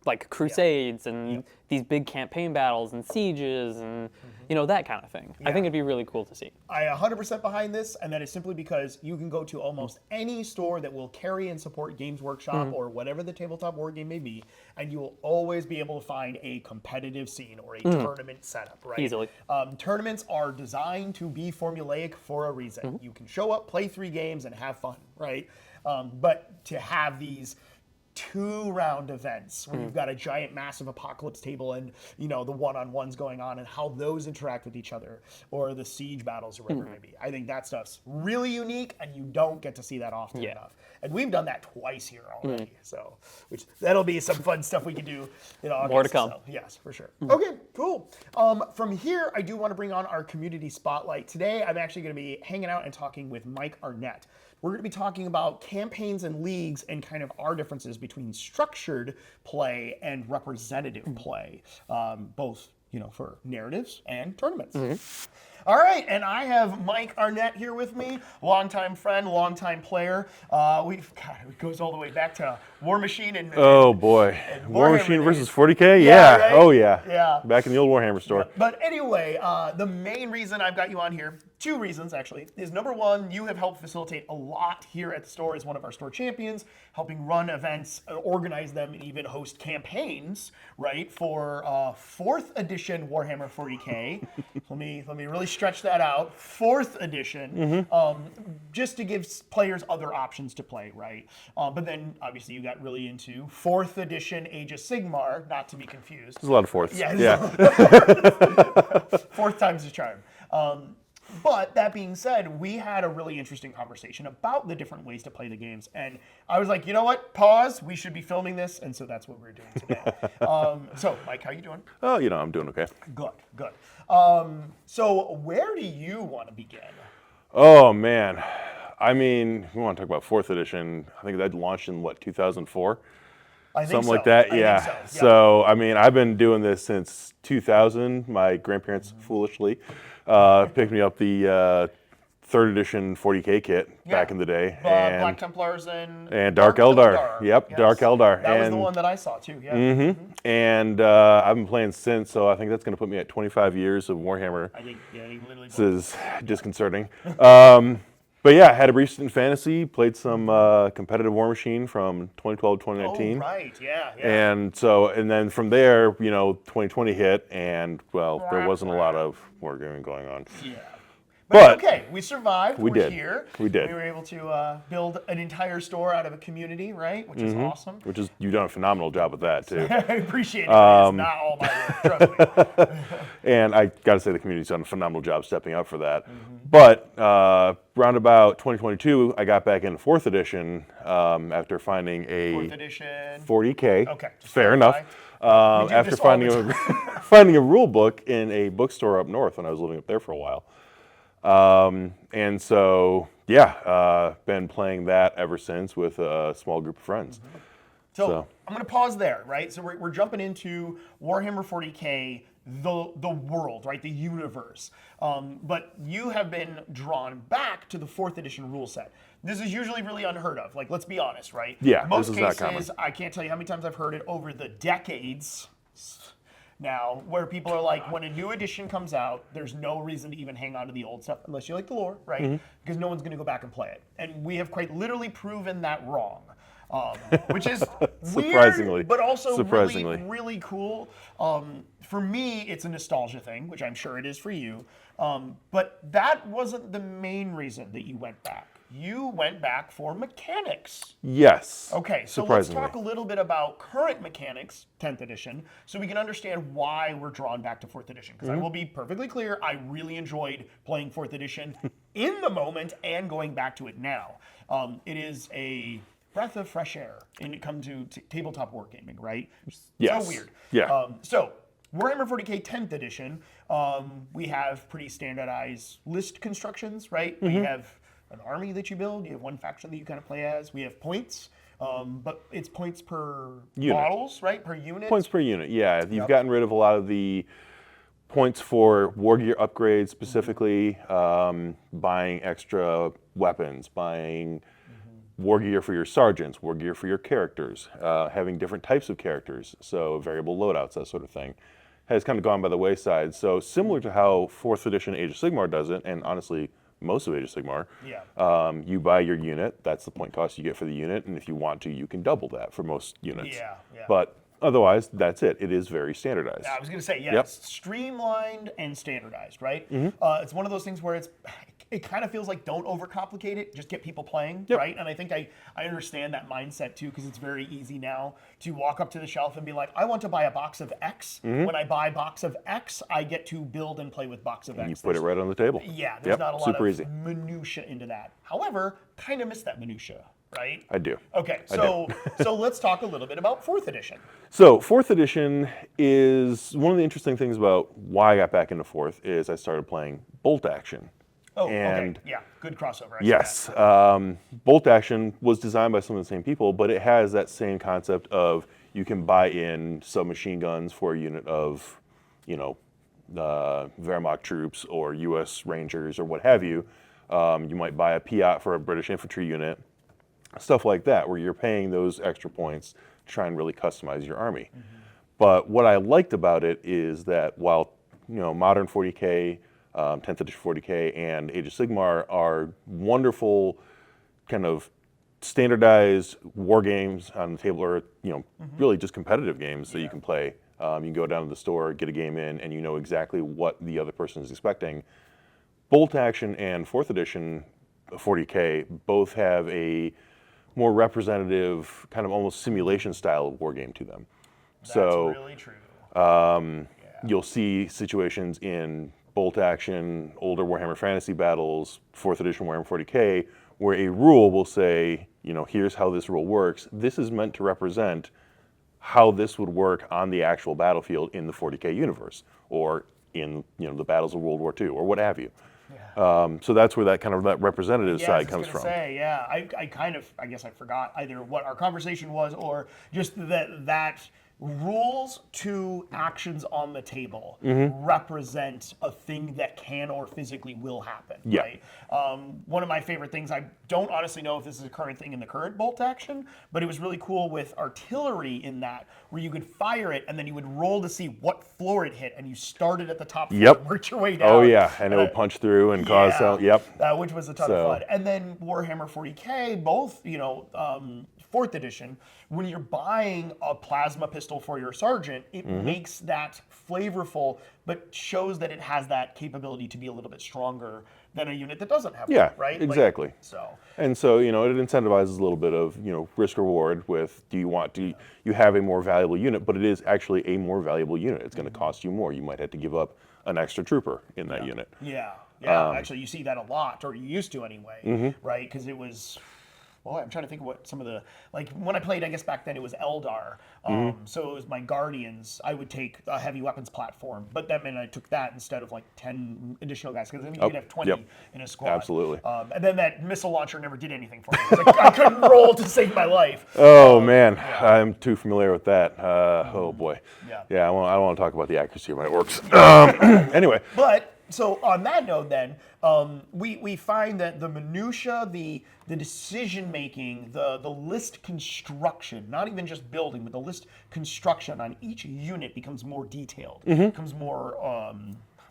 like crusades and these big campaign battles and sieges and you know, that kind of thing. I think it'd be really cool to see. I 100% behind this, and that is simply because you can go to almost any store that will carry and support Games Workshop or whatever the tabletop war game may be, and you will always be able to find a competitive scene or a tournament setup, right? Easily. Tournaments are designed to be formulaic for a reason. You can show up, play 3 games, and have fun, right? But to have these 2-round events where you've got a giant massive apocalypse table and you know the one-on-ones going on and how those interact with each other, or the siege battles or whatever it may be. I think that stuff's really unique, and you don't get to see that often enough. And we've done that twice here already, so that'll be some fun stuff we can do in August. More to come. So, yes, for sure. Okay, cool. From here, I do want to bring on our community spotlight. Today, I'm actually going to be hanging out and talking with Mike Arnett. We're going to be talking about campaigns and leagues and kind of our differences between structured play and representative play, both for narratives and tournaments. All right, and I have Mike Arnett here with me, longtime friend, longtime player. It goes all the way back to Warmachine and oh boy, Warmachine versus 40K. Yeah, right? Oh yeah. Back in the old Warhammer store. But anyway, the main reason I've got you on here, 2 reasons actually, is number one, you have helped facilitate a lot here at the store as one of our store champions, helping run events, organize them, and even host campaigns, right, for 4th edition Warhammer 40K. let me really stretch that out. 4th edition, just to give players other options to play, right? But then obviously you got really into 4th edition Age of Sigmar, not to be confused. There's a lot of 4ths. Yeah. 4th time's the charm. But that being said, we had a really interesting conversation about the different ways to play the games. And I was like, you know what? Pause. We should be filming this. And so that's what we're doing today. So, Mike, how you doing? Oh, I'm doing okay. Good. So where do you want to begin? Oh, man. I mean, we want to talk about 4th edition. I think that launched in, 2004? I think Something so. like that, I think so. So, I mean, I've been doing this since 2000. My grandparents foolishly picked me up the 3rd edition 40K kit back in the day. And Black Templars and Dark Eldar. Yep, yes. Dark Eldar. That was the one that I saw too, yeah. And I've been playing since, so I think that's going to put me at 25 years of Warhammer. I think literally. This is disconcerting. But yeah, I had a brief stint in fantasy, played some competitive Warmachine from 2012 to 2019. Oh, right, yeah. And then from there, 2020 hit, and there wasn't a lot of wargaming going on. Yeah. But okay, we survived. We're here. We did. We were able to build an entire store out of a community, right? Which is awesome. You've done a phenomenal job with that, too. I appreciate it. It's not all my work, trust me. And I got to say the community's done a phenomenal job stepping up for that. But around about 2022, I got back into 4th edition after finding a 4th edition 40K. Okay. Fair enough. After finding a rule book in a bookstore up north when I was living up there for a while. And so, been playing that ever since with a small group of friends. So I'm going to pause there, right? So we're jumping into Warhammer 40K, the world, right? The universe. But you have been drawn back to the 4th edition rule set. This is usually really unheard of. Like, let's be honest, right? Yeah, Most this is cases, not common. I can't tell you how many times I've heard it over the decades now, where people are like, when a new edition comes out, there's no reason to even hang on to the old stuff unless you like the lore, right? Because no one's going to go back and play it. And we have quite literally proven that wrong. Which is Surprisingly. weird, but also Surprisingly. really, really cool. For me, it's a nostalgia thing, which I'm sure it is for you. But that wasn't the main reason that you went back. You went back for mechanics. Yes. Okay, so let's talk a little bit about current mechanics, 10th edition, so we can understand why we're drawn back to 4th edition. Because I will be perfectly clear, I really enjoyed playing 4th edition in the moment and going back to it now. It is a breath of fresh air when it comes to tabletop wargaming, right? Yes. So weird. Yeah. So Warhammer 40K 10th edition, we have pretty standardized list constructions, right? We have an army that you build. You have one faction that you kind of play as. We have points, but it's points per models, right? Per unit. Points per unit, yeah. You've gotten rid of a lot of the points for war gear upgrades specifically, buying extra weapons, buying war gear for your sergeants, war gear for your characters, having different types of characters, so variable loadouts, that sort of thing, has kind of gone by the wayside. So similar to how 4th edition Age of Sigmar does it, and honestly, most of Age of Sigmar, you buy your unit, that's the point cost you get for the unit, and if you want to, you can double that for most units. But otherwise, that's it. It is very standardized. I was going to say, it's streamlined and standardized, right? It's one of those things where it kind of feels like don't overcomplicate it, just get people playing, right? And I think I understand that mindset too, because it's very easy now to walk up to the shelf and be like, I want to buy a box of X. When I buy box of X, I get to build and play with box of X. You put it right on the table. Yeah, there's not a lot super of easy. minutia into that. However, kind of miss that minutia, right? I do. Okay, so let's talk a little bit about 4th edition. So 4th edition is one of the interesting things about why I got back into 4th is I started playing bolt action. Oh, okay. Yeah, good crossover. Yes. Bolt action was designed by some of the same people, but it has that same concept of you can buy in submachine guns for a unit of, Wehrmacht troops or U.S. Rangers or what have you. You might buy a Piat for a British infantry unit, stuff like that, where you're paying those extra points to try and really customize your army. But what I liked about it is that while, modern 40K, 10th edition 40K and Age of Sigmar are wonderful kind of standardized war games on the table, or really just competitive games that you can play. You can go down to the store, get a game in, and you know exactly what the other person is expecting. Bolt action and 4th edition 40K both have a more representative, kind of almost simulation style of war game to them. That's really true. You'll see situations in bolt action, older Warhammer Fantasy battles, 4th edition Warhammer 40K, where a rule will say, here's how this rule works. This is meant to represent how this would work on the actual battlefield in the 40K universe, or in the battles of World War II, or what have you. So that's where that representative side comes from. I guess I forgot either what our conversation was, or just that rules to actions on the table represent a thing that can or physically will happen. Right? One of my favorite things, I don't honestly know if this is a current thing in the current bolt action, but it was really cool with artillery in that, where you could fire it and then you would roll to see what floor it hit, and you started at the top floor and worked your way down. Oh yeah, and it would punch through and cause sound. Which was a ton of fun. And then Warhammer 40K, both 4th edition, when you're buying a plasma pistol for your sergeant, it makes that flavorful, but shows that it has that capability to be a little bit stronger than a unit that doesn't have one, right? Exactly. And so, it incentivizes a little bit of, risk reward with, you have a more valuable unit, but it is actually a more valuable unit. It's going to cost you more. You might have to give up an extra trooper in that unit. Actually, you see that a lot, or you used to anyway, right? Because it was well, I'm trying to think of what some of the, like when I played, I guess back then it was Eldar. So it was my Guardians. I would take a heavy weapons platform, but that meant I took that instead of like 10 additional guys, because then you could have 20 in a squad. Absolutely. And then that missile launcher never did anything for me. Like, I couldn't roll to save my life. Oh man, I'm too familiar with that. Oh boy. Yeah. I don't want to talk about the accuracy of my orcs. Anyway. But so on that note, then we find that the minutia, the decision making, the list construction, not even just building, but the list construction on each unit becomes more detailed, becomes more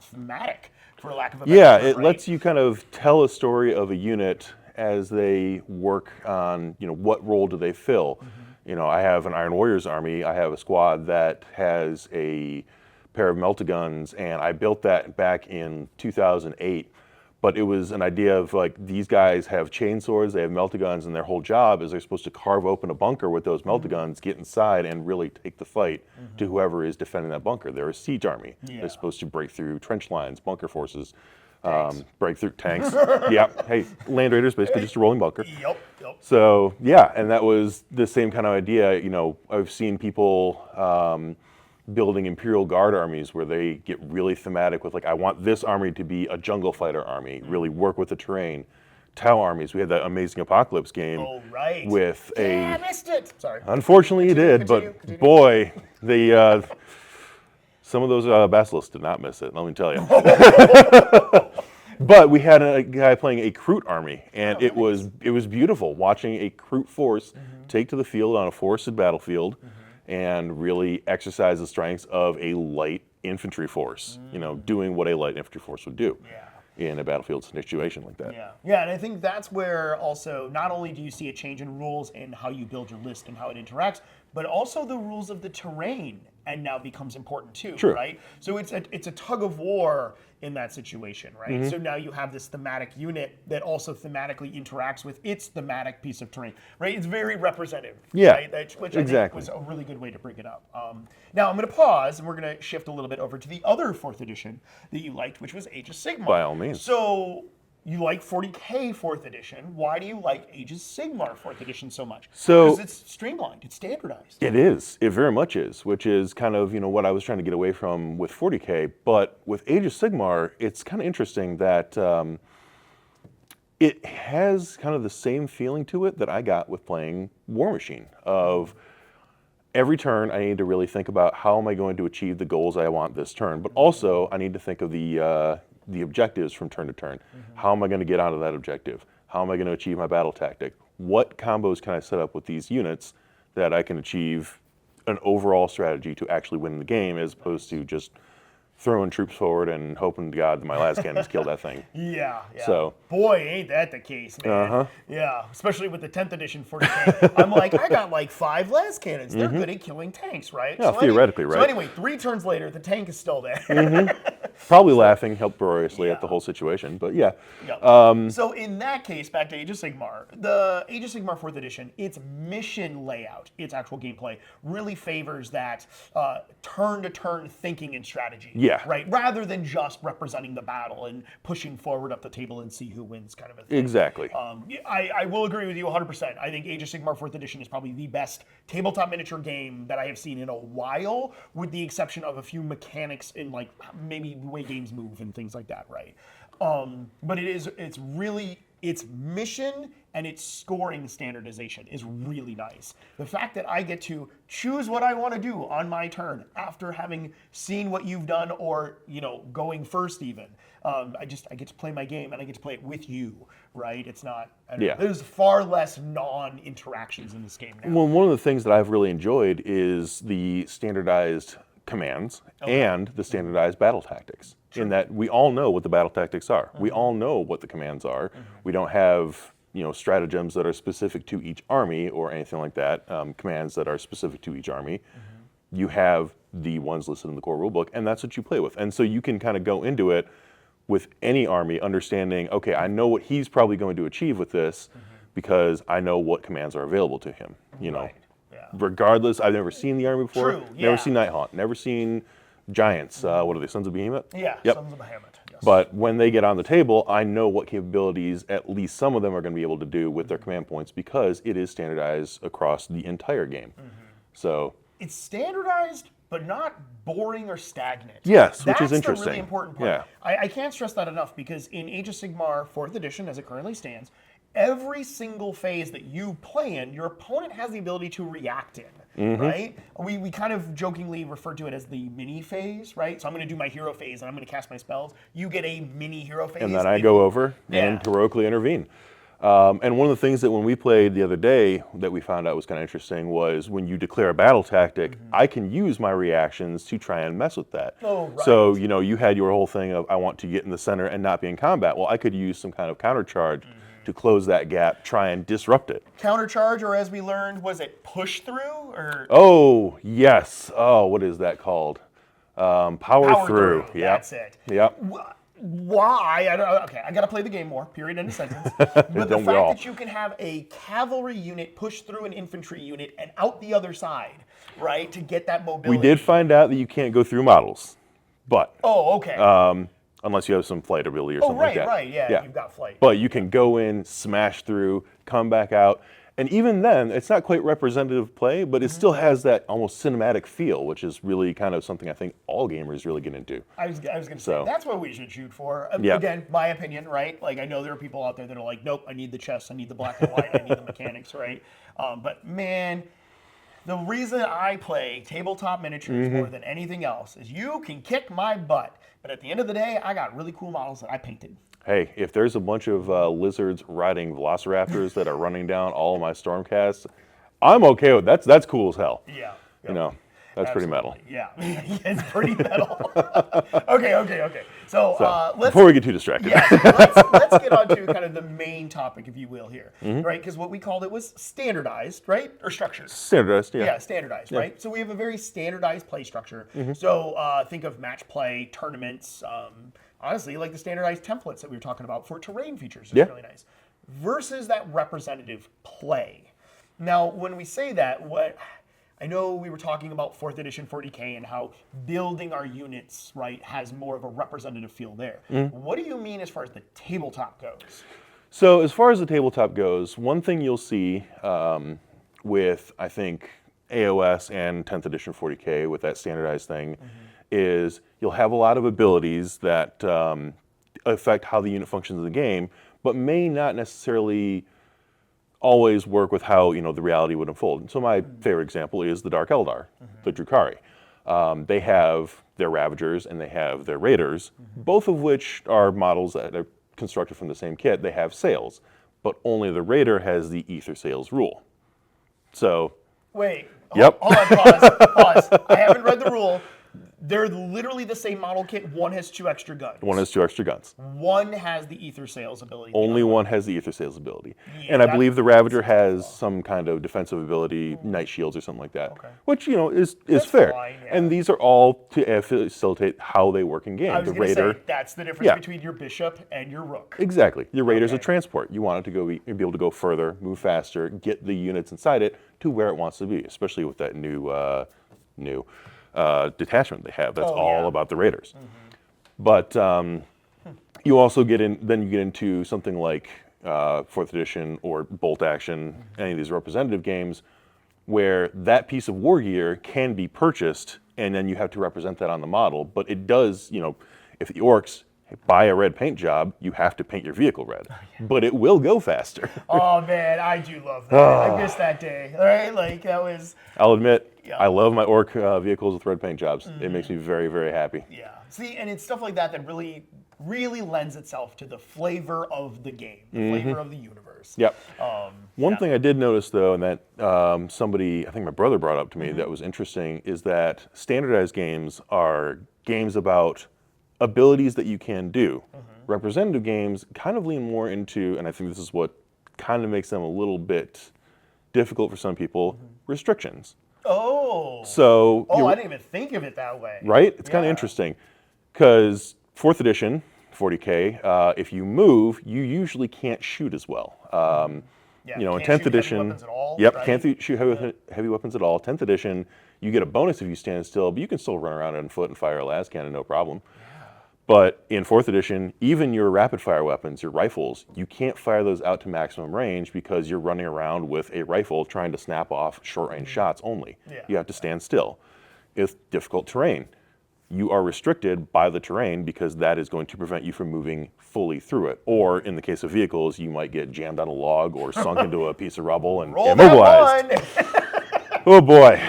thematic, for lack of a better word. It lets you kind of tell a story of a unit as they work on, what role do they fill. I have an Iron Warriors army. I have a squad that has a pair of melta-guns, and I built that back in 2008. But it was an idea of like, these guys have chainswords, they have melta-guns, and their whole job is they're supposed to carve open a bunker with those melta-guns, get inside, and really take the fight to whoever is defending that bunker. They're a siege army. They're supposed to break through trench lines, bunker forces, break through tanks. Hey, Land Raiders basically just a rolling bunker. So and that was the same kind of idea. I've seen people building Imperial Guard armies where they get really thematic with like, I want this army to be a jungle fighter army, really work with the terrain. Tau armies, we had that amazing Apocalypse game with I missed it. Sorry. Unfortunately, you did, but boy, the some of those basilisks did not miss it. Let me tell you. But we had a guy playing a Kroot army, and it was beautiful watching a Kroot force take to the field on a forested battlefield and really exercise the strengths of a light infantry force. Doing what a light infantry force would do. In a battlefield situation like that. And I think that's where also not only do you see a change in rules in how you build your list and how it interacts, but also the rules of the terrain and now becomes important too, right? So it's a tug of war in that situation, right? So now you have this thematic unit that also thematically interacts with its thematic piece of terrain, right? It's very representative, right? Which I think was a really good way to bring it up. Now I'm going to pause and we're going to shift a little bit over to the other 4th edition that you liked, which was Age of Sigmar. By all means. So you like 40K 4th edition. Why do you like Age of Sigmar 4th edition so much? So because it's streamlined, it's standardized. It is. It very much is, which is kind of what I was trying to get away from with 40K. But with Age of Sigmar, it's kind of interesting that it has kind of the same feeling to it that I got with playing Warmachine. Of every turn, I need to really think about how am I going to achieve the goals I want this turn, but also I need to think of the objectives from turn to turn. How am I going to get onto that objective? How am I going to achieve my battle tactic? What combos can I set up with these units that I can achieve an overall strategy to actually win the game, as opposed to just throwing troops forward and hoping to God that my last cannons kill that thing. So boy, ain't that the case, man. Especially with the 10th edition 40K. I'm like, I got like 5 las cannons. They're good at killing tanks, right? Yeah, so theoretically, right. So anyway, 3 turns later, the tank is still there. Probably laughing uproariously at the whole situation, but so in that case, back to Age of Sigmar, the Age of Sigmar 4th edition, its mission layout, its actual gameplay, really favors that turn-to-turn thinking and strategy. Right? Rather than just representing the battle and pushing forward up the table and see who wins kind of a thing. Exactly. I will agree with you 100%. I think Age of Sigmar 4th edition is probably the best tabletop miniature game that I have seen in a while, with the exception of a few mechanics in like maybe the way games move and things like that, right? But it's really, its mission and its scoring standardization is really nice. The fact that I get to choose what I want to do on my turn after having seen what you've done, or going first even. I get to play my game and I get to play it with you, right? It's not. There's far less non-interactions in this game now. Well, one of the things that I've really enjoyed is the standardized commands and the standardized battle tactics. In that we all know what the battle tactics are. We all know what the commands are. We don't have stratagems that are specific to each army or anything like that. Commands that are specific to each army. You have the ones listed in the core rulebook, and that's what you play with. And so you can kind of go into it with any army understanding, okay, I know what he's probably going to achieve with this because I know what commands are available to him. Regardless, I've never seen the army before. Never seen Nighthaunt. Never seen Giants. What are they, Sons of Behemoth? Sons of Behemoth, yes. But when they get on the table, I know what capabilities at least some of them are going to be able to do with their command points because it is standardized across the entire game. So it's standardized, but not boring or stagnant. Yes, which is interesting. That's the really important part. Yeah. I can't stress that enough because in Age of Sigmar 4th edition, as it currently stands, every single phase that you play in, your opponent has the ability to react in, right? We kind of jokingly refer to it as the mini phase, right? So I'm going to do my hero phase and I'm going to cast my spells. You get a mini hero phase. And then I go over and heroically intervene. And one of the things that when we played the other day that we found out was kind of interesting was when you declare a battle tactic, I can use my reactions to try and mess with that. Oh, right. So, you know, you had your whole thing of I want to get in the center and not be in combat. Well, I could use some kind of counter charge to close that gap, try and disrupt it. Counter charge, or as we learned, was it push through? Or Oh, yes. Oh, what is that called? Power through. Yep. That's it. Yep. Why? I don't know. Okay, I got to play the game more. Period. End of sentence. But the Don't fact we all? that you can have a cavalry unit push through an infantry unit and out the other side, right, to get that mobility. We did find out that you can't go through models, but Oh, okay. unless you have some flight ability or something like that. Right. Yeah, you've got flight. But you can go in, smash through, come back out. And even then, it's not quite representative play, but it still has that almost cinematic feel, which is really kind of something I think all gamers really get into. I was going to say, that's what we should shoot for. Yeah. Again, my opinion, right? Like, I know there are people out there that are like, nope, I need the chess, I need the black and white, I need the mechanics, right? But man, the reason I play tabletop miniatures more than anything else is you can kick my butt, but at the end of the day, I got really cool models that I painted. Hey, if there's a bunch of lizards riding velociraptors that are running down all of my Stormcasts, I'm okay with that. That's cool as hell. Yeah. You know, that's pretty metal. Yeah, it's pretty metal. Okay. So let's before we get too distracted. Yeah, let's get on to kind of the main topic, if you will, here, right? Because what we called it was standardized, right, or structured. Standardized, yeah. Yeah, standardized, right? So we have a very standardized play structure. So think of match play, tournaments, honestly, like the standardized templates that we were talking about for terrain features is really nice. Versus that representative play. Now, when we say that, I know we were talking about 4th edition 40K and how building our units, right, has more of a representative feel there. What do you mean as far as the tabletop goes? So as far as the tabletop goes, one thing you'll see with, I think, AoS and 10th edition 40K with that standardized thing is you'll have a lot of abilities that affect how the unit functions in the game, but may not necessarily always work with how, you know, the reality would unfold. So my favorite example is the Dark Eldar, the Drukhari. They have their Ravagers and they have their Raiders, both of which are models that are constructed from the same kit. They have sails, but only the Raider has the Ether Sails rule. So... Wait. Yep. Hold on, pause. I haven't read the rule. They're literally the same model kit. One has 2 extra guns. One has 2 extra guns. One has the Ether Sails ability. Only one has the Ether Sails ability. Yeah, and I believe the Ravager has some kind of defensive ability, Night Shields or something like that, which, you know, is fair. Fine, yeah. And these are all to facilitate how they work in game. I was the going to Raider, say, that's the difference between your Bishop and your Rook. exactly. Your Raider's a transport. You want it to go be able to go further, move faster, get the units inside it to where it wants to be, especially with that new detachment they have. That's all about the Raiders. But you also get into something like 4th edition or Bolt Action, any of these representative games, where that piece of war gear can be purchased and then you have to represent that on the model. But it does, you know, if the orcs buy a red paint job, you have to paint your vehicle red. But it will go faster. Oh man, I do love that. I missed that day. All right, like that was. I'll admit, I love my orc vehicles with red paint jobs. It makes me very, very happy. Yeah. See, and it's stuff like that that really lends itself to the flavor of the game, the flavor of the universe. Yep. One thing I did notice though, and that somebody, I think my brother brought up to me that was interesting, is that standardized games are games about abilities that you can do. Representative games kind of lean more into, and I think this is what kind of makes them a little bit difficult for some people, restrictions. Oh. So. I didn't even think of it that way. Right? It's kind of interesting. Because 4th edition, 40K, if you move, you usually can't shoot as well. You know, in 10th edition, can't shoot heavy weapons at all. 10th edition, you get a bonus if you stand still, but you can still run around on foot and fire a las cannon, no problem. But in 4th edition, even your rapid-fire weapons, your rifles, you can't fire those out to maximum range because you're running around with a rifle trying to snap off short-range shots only. Yeah. You have to stand still. It's difficult terrain. You are restricted by the terrain because that is going to prevent you from moving fully through it. Or in the case of vehicles, you might get jammed on a log or sunk into a piece of rubble and immobilized. Oh boy.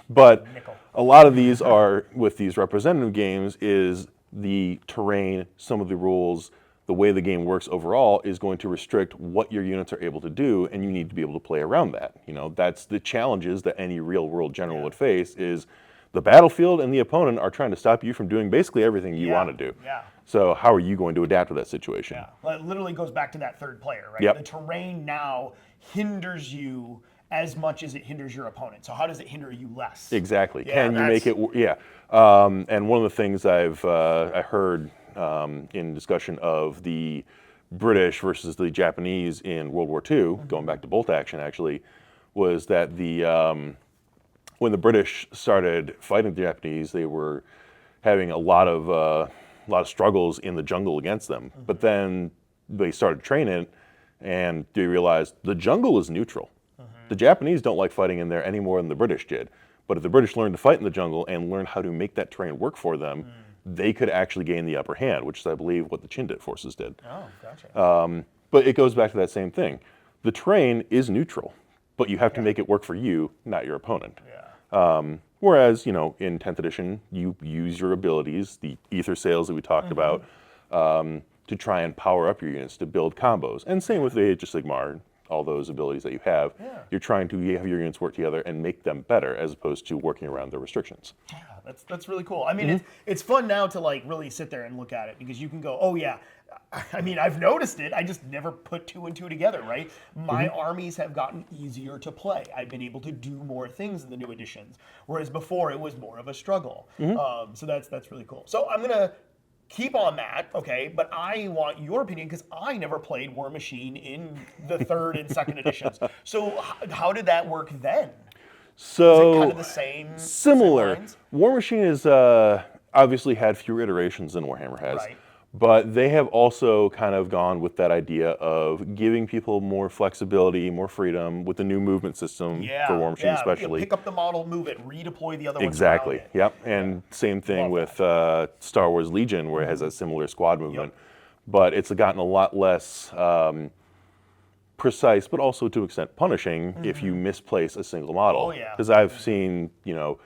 But a lot of these are, with these representative games, is the terrain, some of the rules, the way the game works overall is going to restrict what your units are able to do, and you need to be able to play around that. You know, that's the challenges that any real world general would face is the battlefield and the opponent are trying to stop you from doing basically everything you want to do. Yeah. So how are you going to adapt to that situation? Yeah. Well, it literally goes back to that third player, right? Yep. The terrain now hinders you as much as it hinders your opponent. So how does it hinder you less? Exactly. Yeah, Can you make it? Yeah. And one of the things I heard in discussion of the British versus the Japanese in World War II, going back to bolt action actually, was that the when the British started fighting the Japanese, they were having a lot of struggles in the jungle against them. But then they started training, and they realized the jungle is neutral. The Japanese don't like fighting in there any more than the British did. But if the British learned to fight in the jungle and learn how to make that terrain work for them, they could actually gain the upper hand, which is, I believe, what the Chindit forces did. Oh, gotcha. But it goes back to that same thing. The terrain is neutral, but you have to make it work for you, not your opponent. Yeah. Whereas, you know, in 10th edition, you use your abilities, the ether sails that we talked about, to try and power up your units to build combos. And same with the Age of Sigmar, all those abilities that you have. Yeah. You're trying to have your units work together and make them better as opposed to working around their restrictions. Yeah, that's really cool. I mean, it's fun now to like really sit there and look at it because you can go, oh yeah, I mean, I've noticed it. I just never put 2 and 2 together, right? My armies have gotten easier to play. I've been able to do more things in the new editions, whereas before it was more of a struggle. So that's really cool. So I'm gonna keep on that, okay? But I want your opinion because I never played Warmachine in the 3rd and 2nd editions. So how did that work then? So Is it kind of the same? similar. Same lines? Warmachine is obviously had fewer iterations than Warhammer has. Right. But they have also kind of gone with that idea of giving people more flexibility, more freedom with the new movement system for Warmachine especially. Pick up the model, move it, redeploy the other ones. Exactly. Around it. Yep. And same thing with Star Wars Legion, where it has a similar squad movement. But it's gotten a lot less precise, but also to an extent punishing if you misplace a single model. Oh, yeah. Because I've seen, you know,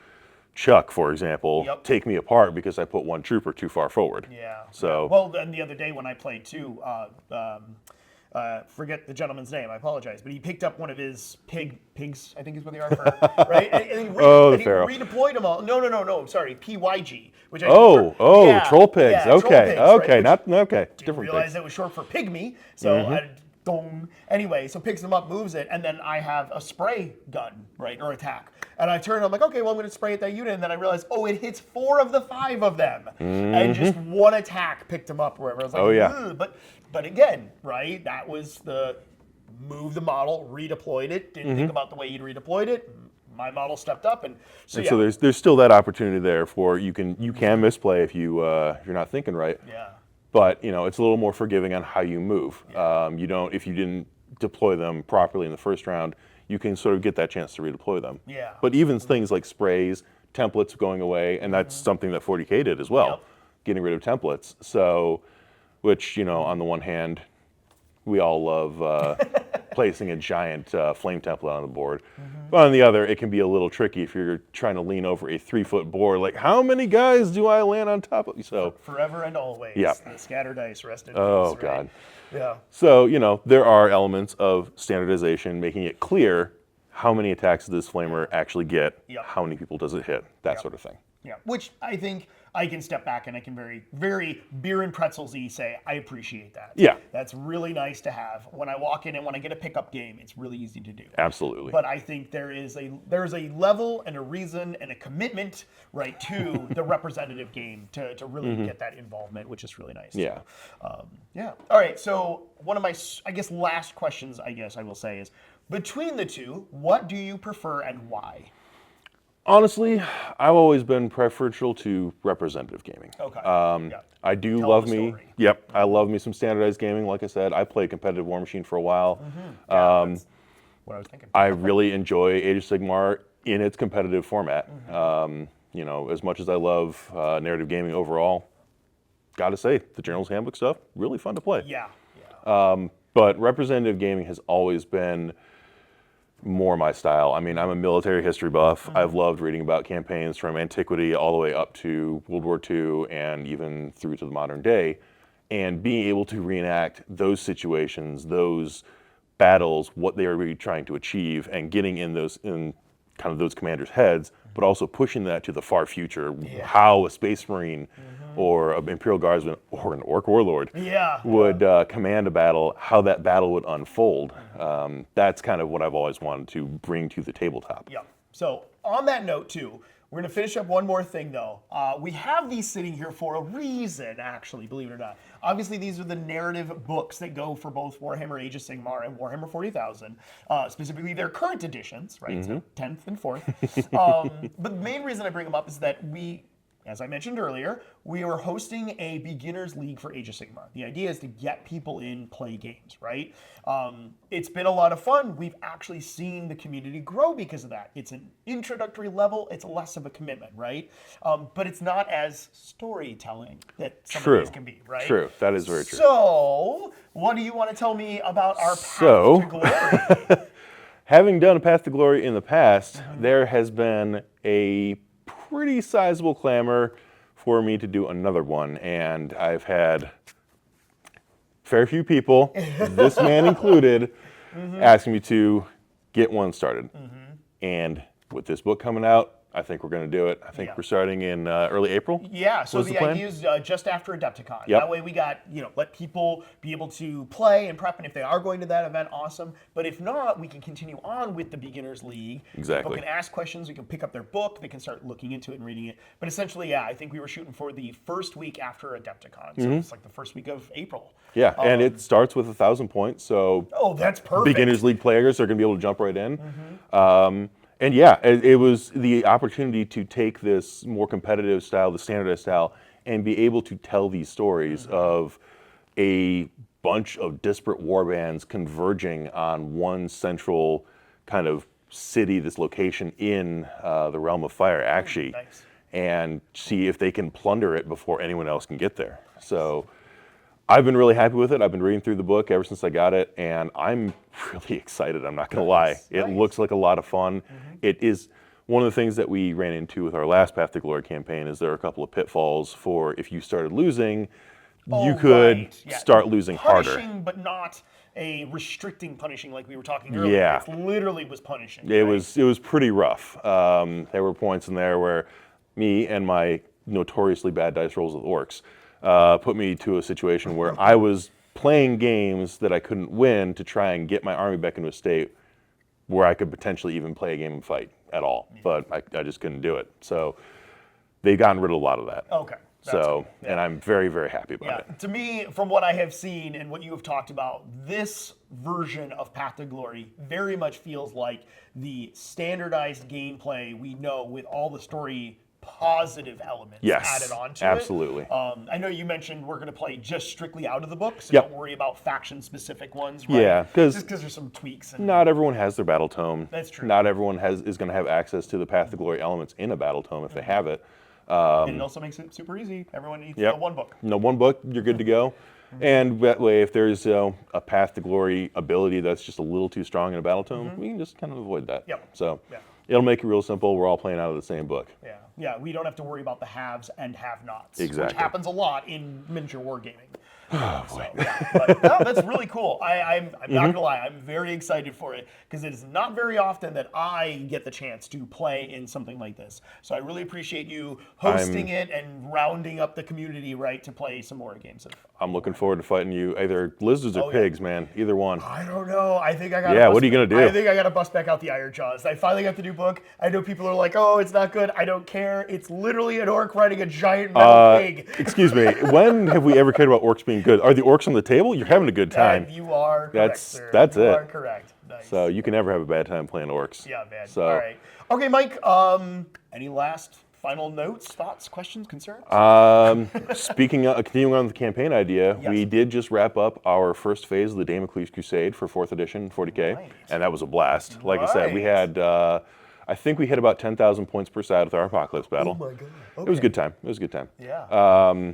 Chuck, for example, take me apart because I put one trooper too far forward. Yeah. So well, then the other day when I played too, forget the gentleman's name. I apologize, but he picked up one of his pigs. I think is what they are, right? And he redeployed them all. No. Sorry, PYG, which I troll pigs. Yeah, okay, troll pigs, okay, right? different Didn't realize pigs. it was short for pygmy, so anyway, so picks them up, moves it, and then I have a spray gun, right, or attack. And I turn, I'm like, okay, well, I'm going to spray at that unit, and then I realize, oh, it hits 4 of the 5 of them. And just one attack picked them up wherever. I was like, ugh. But again, right, that was the move the model, redeployed it, didn't think about the way you'd redeployed it. My model stepped up, and so so there's still that opportunity there for you can misplay if you're not thinking right. Yeah. But you know, it's a little more forgiving on how you move. If you didn't deploy them properly in the first round, you can sort of get that chance to redeploy them. Yeah. But even things like sprays, templates going away, and that's something that 40K did as well, getting rid of templates. So, which, you know, on the one hand, we all love placing a giant flame template on the board. But on the other, it can be a little tricky if you're trying to lean over a 3-foot board. Like, how many guys do I land on top of? So forever and always. Yeah. The scatter dice, rest in peace. Oh, right? God. Yeah. So, you know, there are elements of standardization, making it clear how many attacks does this flamer actually get, how many people does it hit, that sort of thing. Yeah, which I think I can step back and I can very beer and pretzels-y say, I appreciate that. Yeah. That's really nice to have. When I walk in and when I get a pickup game, it's really easy to do. Absolutely. But I think there's a level and a reason and a commitment, right, to the representative game to really get that involvement, which is really nice. Yeah. Yeah. All right, so one of my, I guess, last questions, I guess I will say is, between the two, what do you prefer and why? Honestly, I've always been preferential to representative gaming. Okay. I do Tell love the me. story. Yep, I love me some standardized gaming. Like I said, I played competitive Warmachine for a while. That's what I was thinking. I really enjoy Age of Sigmar in its competitive format. You know, as much as I love narrative gaming overall, gotta say, the General's Handbook stuff, really fun to play. Yeah. But representative gaming has always been more my style. I mean, I'm a military history buff. I've loved reading about campaigns from antiquity all the way up to World War II and even through to the modern day. And being able to reenact those situations, those battles, what they are really trying to achieve, and getting in kind of those commanders' heads, but also pushing that to the far future, how a Space Marine or an Imperial Guardsman or an Orc Warlord would command a battle, how that battle would unfold. That's kind of what I've always wanted to bring to the tabletop. Yeah. So on that note too, we're going to finish up one more thing though. We have these sitting here for a reason, actually, believe it or not. Obviously, these are the narrative books that go for both Warhammer Age of Sigmar and Warhammer 40,000, specifically their current editions, right? So 10th and 4th. But the main reason I bring them up is that as I mentioned earlier, we are hosting a beginners league for Age of Sigmar. The idea is to get people in, play games, right? It's been a lot of fun. We've actually seen the community grow because of that. It's an introductory level. It's less of a commitment, right? But it's not as storytelling that some of these can be, right? True. That is very true. So, what do you want to tell me about our path to glory? Having done a Path to Glory in the past, there has been a pretty sizable clamor for me to do another one, and I've had a fair few people, this man included, asking me to get one started. And with this book coming out, I think we're going to do it. I think we're starting in early April. Yeah, so the idea is just after Adepticon. That way we got, let people be able to play and prep, and if they are going to that event, awesome. But if not, we can continue on with the Beginners League. Exactly. People can ask questions, we can pick up their book, they can start looking into it and reading it. But essentially, I think we were shooting for the first week after Adepticon. So it's like the first week of April. Yeah, and it starts with 1,000 points, so that's perfect. Beginners League players are going to be able to jump right in. And yeah, it was the opportunity to take this more competitive style, the standardized style, and be able to tell these stories of a bunch of disparate war bands converging on one central kind of city, this location in the realm of fire, actually, and see if they can plunder it before anyone else can get there. So I've been really happy with it. I've been reading through the book ever since I got it, and I'm really excited, I'm not going to lie. It looks like a lot of fun. It is one of the things that we ran into with our last Path to Glory campaign is there are a couple of pitfalls for if you started losing, you could start losing harder. Punishing, but not a restricting punishing like we were talking earlier. Yeah. It literally was punishing. It was pretty rough. There were points in there where me and my notoriously bad dice rolls with orcs put me to a situation where I was playing games that I couldn't win to try and get my army back into a state where I could potentially even play a game and fight at all. But I just couldn't do it. So they've gotten rid of a lot of that. Okay. So, and I'm very, very happy about it. To me, from what I have seen and what you have talked about, this version of Path to Glory very much feels like the standardized gameplay we know with all the story positive elements added onto absolutely. it. I know you mentioned we're going to play just strictly out of the book, so don't worry about faction-specific ones, right? Yeah, just because there's some tweaks. And not everyone has their battle tome. That's true. Not everyone is going to have access to the Path to Glory elements in a battle tome if they have it. And it also makes it super easy. Everyone needs one book. One book, you're good to go. And that way, if there's a Path to Glory ability that's just a little too strong in a battle tome, we can just kind of avoid that. So it'll make it real simple. We're all playing out of the same book. Yeah, we don't have to worry about the haves and have-nots, exactly. which happens a lot in miniature wargaming. But no, that's really cool. I'm not gonna lie, I'm very excited for it because it is not very often that I get the chance to play in something like this. So I really appreciate you hosting it and rounding up the community, right, to play some more games. I'm looking forward to fighting you, either lizards or pigs, man. Either one. I don't know. I think I got. Yeah, what are you gonna do? I think I got to bust back out the Iron Jaws. I finally got the new book. I know people are like, "Oh, it's not good." I don't care. It's literally an orc riding a giant metal pig. Excuse me. When have we ever cared about orcs being good? Are the orcs on the table? You're having a good time. You are correct, sir. That's you it. You are correct. Nice. So you can never have a bad time playing orcs. Yeah, man. So, all right. Okay, Mike. Any last final notes, thoughts, questions, concerns? Speaking of, continuing on with the campaign idea, Yes. we did just wrap up our first phase of the Damocles Crusade for 4th edition 40K, Right. and that was a blast. Like I said, we Right. had, I think we hit about 10,000 points per side with our Apocalypse battle. Oh my God. It was a good time. It was a good time. Yeah.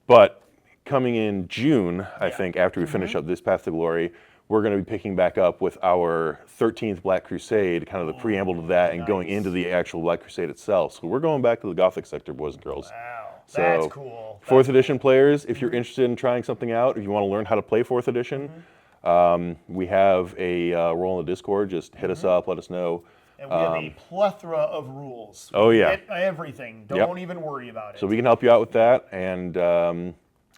But coming in June, I think, after we Mm-hmm. finish up this Path to Glory, we're going to be picking back up with our 13th Black Crusade, kind of the preamble to that, and going into the actual Black Crusade itself. So we're going back to the Gothic sector, boys and girls. Wow. So, That's cool. 4th edition players, if you're interested in trying something out, if you want to learn how to play 4th edition, we have a role in the Discord. Just hit us up, let us know. And we have a plethora of rules. Oh, yeah. Get everything. Don't even worry about it. So we can help you out with that. And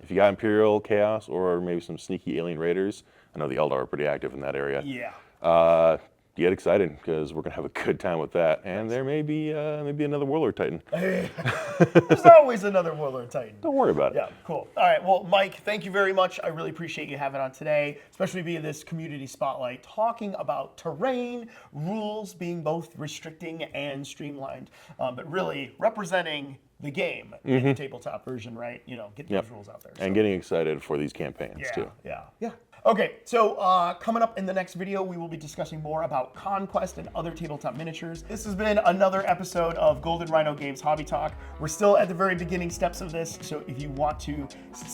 if you got Imperial Chaos or maybe some sneaky alien raiders, I know the Eldar are pretty active in that area. Yeah. Get excited because we're gonna have a good time with that. And there may be another Warlord Titan. There's always another Warlord Titan. Don't worry about it. Yeah, cool. All right, well, Mike, thank you very much. I really appreciate you having on today, especially via this community spotlight, talking about terrain, rules being both restricting and streamlined, but really representing the game in the tabletop version, right? You know, getting those rules out there. And getting excited for these campaigns too. Yeah. Okay, so coming up in the next video, we will be discussing more about Conquest and other tabletop miniatures. This has been another episode of Golden Rhino Games Hobby Talk. We're still at the very beginning steps of this, so if you want to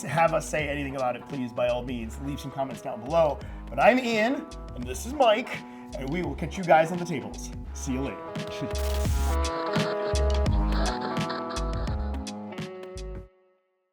have us say anything about it, please, by all means, leave some comments down below. But I'm Ian, and this is Mike, and we will catch you guys on the tables. See you later.